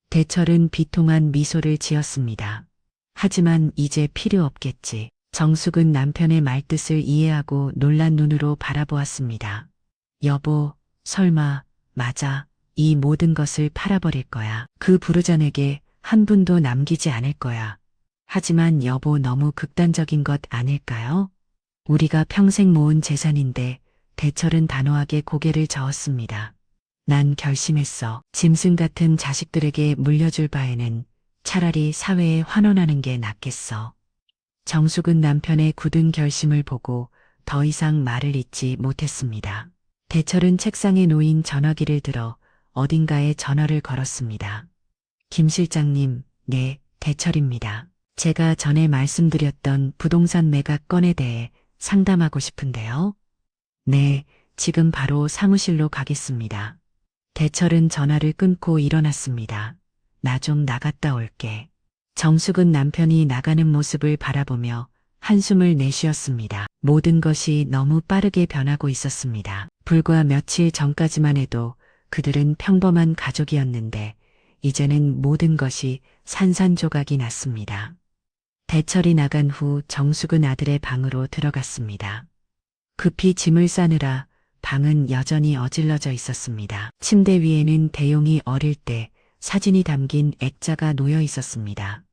대철은 비통한 미소를 지었습니다. 하지만 이제 필요 없겠지. 정숙은 남편의 말뜻을 이해하고 놀란 눈으로 바라보았습니다. 여보, 설마, 맞아. 이 모든 것을 팔아버릴 거야. 그 부르전에게 한 푼도 남기지 않을 거야. 하지만 여보, 너무 극단적인 것 아닐까요? 우리가 평생 모은 재산인데. 대철은 단호하게 고개를 저었습니다. 난 결심했어. 짐승 같은 자식들에게 물려줄 바에는 차라리 사회에 환원하는 게 낫겠어. 정숙은 남편의 굳은 결심을 보고 더 이상 말을 잇지 못했습니다. 대철은 책상에 놓인 전화기를 들어 어딘가에 전화를 걸었습니다. 김 실장님, 네, 대철입니다. 제가 전에 말씀드렸던 부동산 매각 건에 대해 상담하고 싶은데요. 네, 지금 바로 사무실로 가겠습니다. 대철은 전화를 끊고 일어났습니다. 나 좀 나갔다 올게. 정숙은 남편이 나가는 모습을 바라보며 한숨을 내쉬었습니다. 모든 것이 너무 빠르게 변하고 있었습니다. 불과 며칠 전까지만 해도 그들은 평범한 가족이었는데 이제는 모든 것이 산산조각이 났습니다. 대철이 나간 후 정숙은 아들의 방으로 들어갔습니다. 급히 짐을 싸느라 방은 여전히 어질러져 있었습니다. 침대 위에는 대용이 어릴 때 사진이 담긴 액자가 놓여 있었습니다.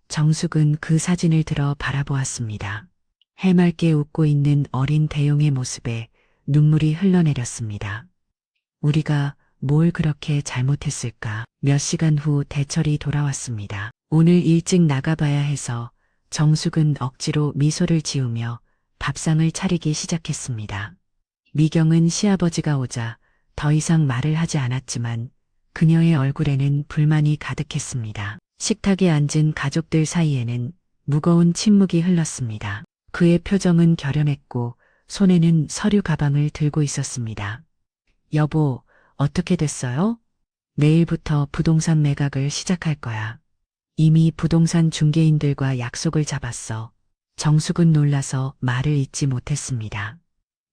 정숙은 그 사진을 들어 바라보았습니다. 해맑게 웃고 있는 어린 대용의 모습에 눈물이 흘러내렸습니다. 우리가 뭘 그렇게 잘못했을까? 몇 시간 후 대철이 돌아왔습니다. 오늘 일찍 나가봐야 해서 정숙은 억지로 미소를 지으며 밥상을 차리기 시작했습니다. 미경은 시아버지가 오자 더 이상 말을 하지 않았지만 그녀의 얼굴에는 불만이 가득했습니다. 식탁에 앉은 가족들 사이에는 무거운 침묵이 흘렀습니다. 그의 표정은 결연했고 손에는 서류 가방을 들고 있었습니다. 여보, 어떻게 됐어요? 내일부터 부동산 매각을 시작할 거야. 이미 부동산 중개인들과 약속을 잡았어. 정숙은 놀라서 말을 잇지 못했습니다.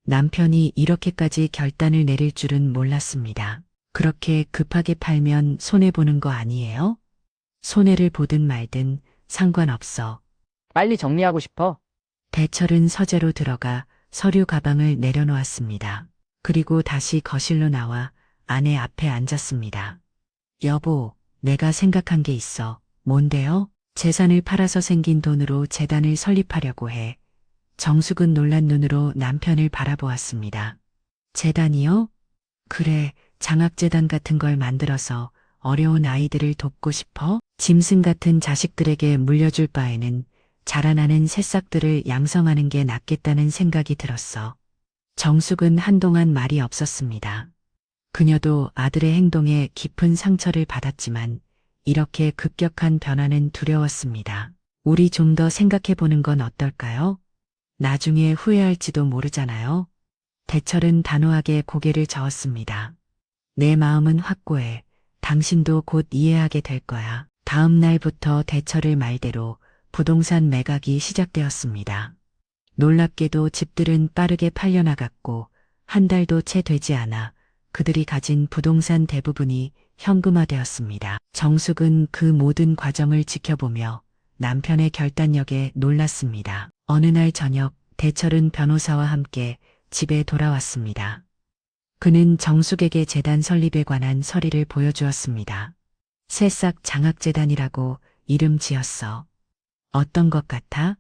남편이 이렇게까지 결단을 내릴 줄은 몰랐습니다. 그렇게 급하게 팔면 손해보는 거 아니에요? 손해를 보든 말든 상관없어. 빨리 정리하고 싶어. 대철은 서재로 들어가 서류 가방을 내려놓았습니다. 그리고 다시 거실로 나와 아내 앞에 앉았습니다. 여보, 내가 생각한 게 있어. 뭔데요? 재산을 팔아서 생긴 돈으로 재단을 설립하려고 해. 정숙은 놀란 눈으로 남편을 바라보았습니다. 재단이요? 그래, 장학재단 같은 걸 만들어서 어려운 아이들을 돕고 싶어? 짐승 같은 자식들에게 물려줄 바에는 자라나는 새싹들을 양성하는 게 낫겠다는 생각이 들었어. 정숙은 한동안 말이 없었습니다. 그녀도 아들의 행동에 깊은 상처를 받았지만 이렇게 급격한 변화는 두려웠습니다. 우리 좀 더 생각해 보는 건 어떨까요? 나중에 후회할지도 모르잖아요. 대철은 단호하게 고개를 저었습니다. 내 마음은 확고해. 당신도 곧 이해하게 될 거야. 다음 날부터 대철의 말대로 부동산 매각이 시작되었습니다. 놀랍게도 집들은 빠르게 팔려나갔고 한 달도 채 되지 않아 그들이 가진 부동산 대부분이 현금화되었습니다. 정숙은 그 모든 과정을 지켜보며 남편의 결단력에 놀랐습니다. 어느 날 저녁 대철은 변호사와 함께 집에 돌아왔습니다. 그는 정숙에게 재단 설립에 관한 서류를 보여주었습니다. 새싹 장학재단이라고 이름 지었어. 어떤 것 같아?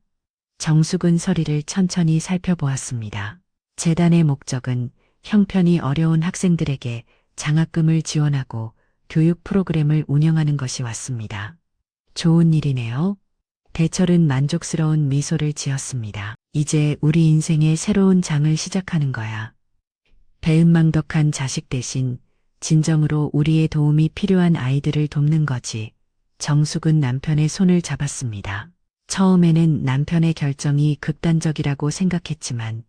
정숙은 서류를 천천히 살펴보았습니다. 재단의 목적은 형편이 어려운 학생들에게 장학금을 지원하고 교육 프로그램을 운영하는 것이 왔습니다. 좋은 일이네요. 대철은 만족스러운 미소를 지었습니다. 이제 우리 인생의 새로운 장을 시작하는 거야. 배은망덕한 자식 대신 진정으로 우리의 도움이 필요한 아이들을 돕는 거지. 정숙은 남편의 손을 잡았습니다. 처음에는 남편의 결정이 극단적이라고 생각했지만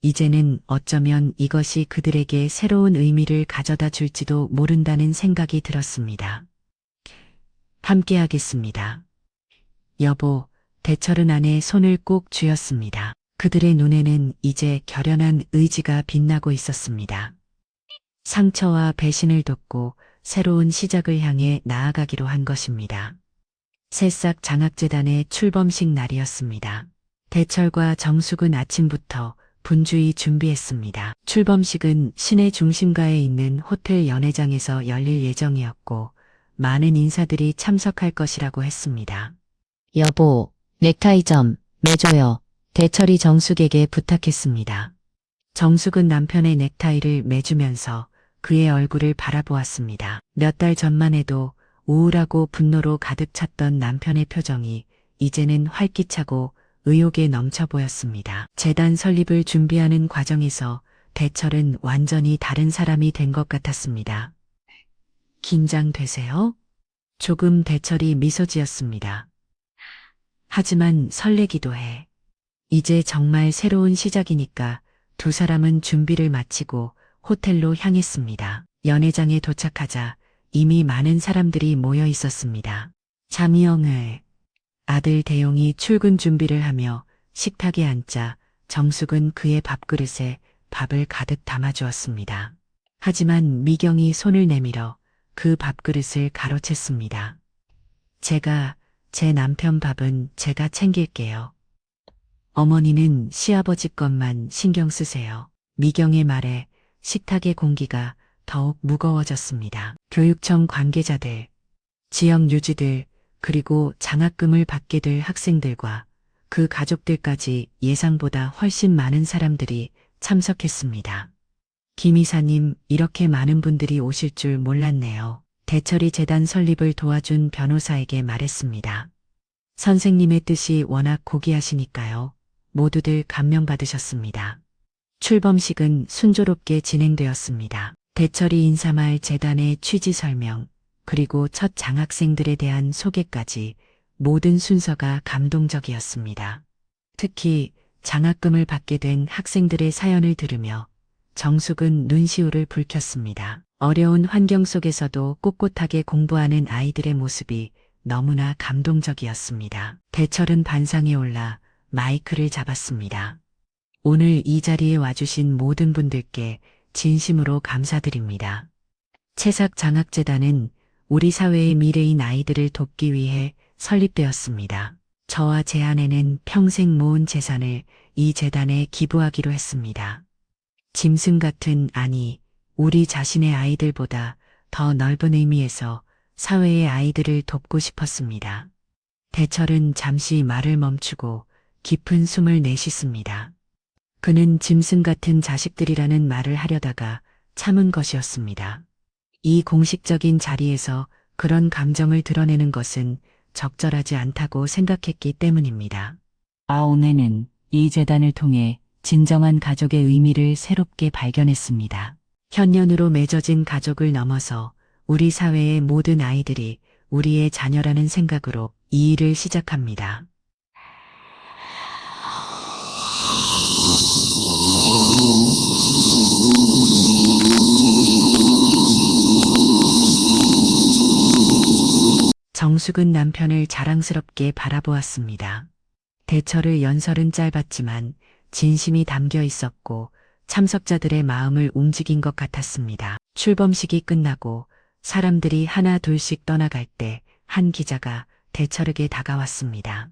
이제는 어쩌면 이것이 그들에게 새로운 의미를 가져다 줄지도 모른다는 생각이 들었습니다. 함께 하겠습니다. 여보, 대철은 아내의 손을 꼭 쥐었습니다. 그들의 눈에는 이제 결연한 의지가 빛나고 있었습니다. 상처와 배신을 덮고 새로운 시작을 향해 나아가기로 한 것입니다. 새싹 장학재단의 출범식 날이었습니다. 대철과 정숙은 아침부터 분주히 준비했습니다. 출범식은 시내 중심가에 있는 호텔 연회장에서 열릴 예정이었고 많은 인사들이 참석할 것이라고 했습니다. 여보, 넥타이 좀 매줘요. 대철이 정숙에게 부탁했습니다. 정숙은 남편의 넥타이를 매주면서 그의 얼굴을 바라보았습니다. 몇 달 전만 해도 우울하고 분노로 가득 찼던 남편의 표정이 이제는 활기차고 의욕에 넘쳐 보였습니다. 재단 설립을 준비하는 과정에서 대철은 완전히 다른 사람이 된 것 같았습니다. 긴장되세요? 조금 대철이 미소 지었습니다. 하지만 설레기도 해. 이제 정말 새로운 시작이니까 두 사람은 준비를 마치고 호텔로 향했습니다. 연회장에 도착하자 이미 많은 사람들이 모여 있었습니다. 자미영을 아들 대용이 출근 준비를 하며 식탁에 앉자 정숙은 그의 밥그릇에 밥을 가득 담아주었습니다. 하지만 미경이 손을 내밀어 그 밥그릇을 가로챘습니다. 제 남편 밥은 제가 챙길게요. 어머니는 시아버지 것만 신경 쓰세요. 미경의 말에 식탁의 공기가 더욱 무거워졌습니다. 교육청 관계자들, 지역 유지들, 그리고 장학금을 받게 될 학생들과 그 가족들까지 예상보다 훨씬 많은 사람들이 참석했습니다. 김 이사님, 이렇게 많은 분들이 오실 줄 몰랐네요. 대철이 재단 설립을 도와준 변호사에게 말했습니다. 선생님의 뜻이 워낙 고귀하시니까요. 모두들 감명받으셨습니다. 출범식은 순조롭게 진행되었습니다. 대철이 인사말 재단의 취지 설명, 그리고 첫 장학생들에 대한 소개까지 모든 순서가 감동적이었습니다. 특히 장학금을 받게 된 학생들의 사연을 들으며 정숙은 눈시울을 붉혔습니다. 어려운 환경 속에서도 꼿꼿하게 공부하는 아이들의 모습이 너무나 감동적이었습니다. 대철은 반상에 올라 마이크를 잡았습니다. 오늘 이 자리에 와주신 모든 분들께 진심으로 감사드립니다. 채삭 장학재단은 우리 사회의 미래인 아이들을 돕기 위해 설립되었습니다. 저와 제 아내는 평생 모은 재산을 이 재단에 기부하기로 했습니다. 짐승 같은, 아니, 우리 자신의 아이들보다 더 넓은 의미에서 사회의 아이들을 돕고 싶었습니다. 대철은 잠시 말을 멈추고 깊은 숨을 내쉬습니다. 그는 짐승 같은 자식들이라는 말을 하려다가 참은 것이었습니다. 이 공식적인 자리에서 그런 감정을 드러내는 것은 적절하지 않다고 생각했기 때문입니다. 아오네는 이 재단을 통해 진정한 가족의 의미를 새롭게 발견했습니다. 현년으로 맺어진 가족을 넘어서 우리 사회의 모든 아이들이 우리의 자녀라는 생각으로 이 일을 시작합니다. 정숙은 남편을 자랑스럽게 바라보았습니다. 대철의 연설은 짧았지만 진심이 담겨 있었고 참석자들의 마음을 움직인 것 같았습니다. 출범식이 끝나고 사람들이 하나 둘씩 떠나갈 때 한 기자가 대철에게 다가왔습니다.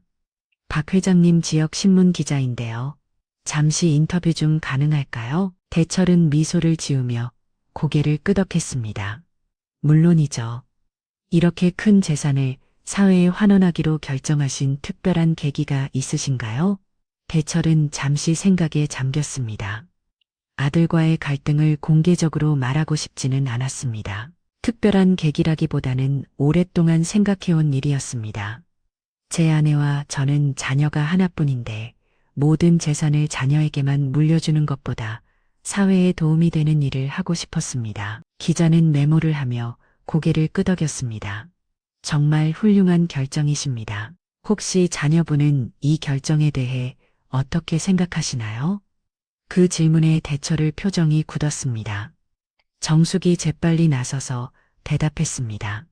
박 회장님 지역 신문 기자인데요. 잠시 인터뷰 좀 가능할까요? 대철은 미소를 지으며 고개를 끄덕했습니다. 물론이죠. 이렇게 큰 재산을 사회에 환원하기로 결정하신 특별한 계기가 있으신가요? 대철은 잠시 생각에 잠겼습니다. 아들과의 갈등을 공개적으로 말하고 싶지는 않았습니다. 특별한 계기라기보다는 오랫동안 생각해온 일이었습니다. 제 아내와 저는 자녀가 하나뿐인데 모든 재산을 자녀에게만 물려주는 것보다 사회에 도움이 되는 일을 하고 싶었습니다. 기자는 메모를 하며 고개를 끄덕였습니다. 정말 훌륭한 결정이십니다. 혹시 자녀분은 이 결정에 대해 어떻게 생각하시나요? 그 질문에 대철의 표정이 굳었습니다. 정숙이 재빨리 나서서 대답했습니다.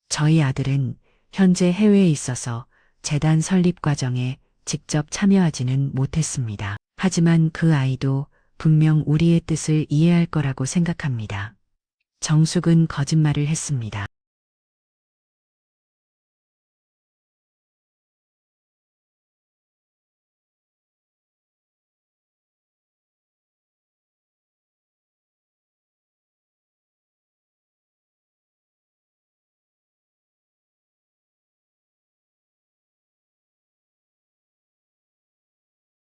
저희 아들은 현재 해외에 있어서 재단 설립 과정에 직접 참여하지는 못했습니다. 하지만 그 아이도 분명 우리의 뜻을 이해할 거라고 생각합니다. 정숙은 거짓말을 했습니다.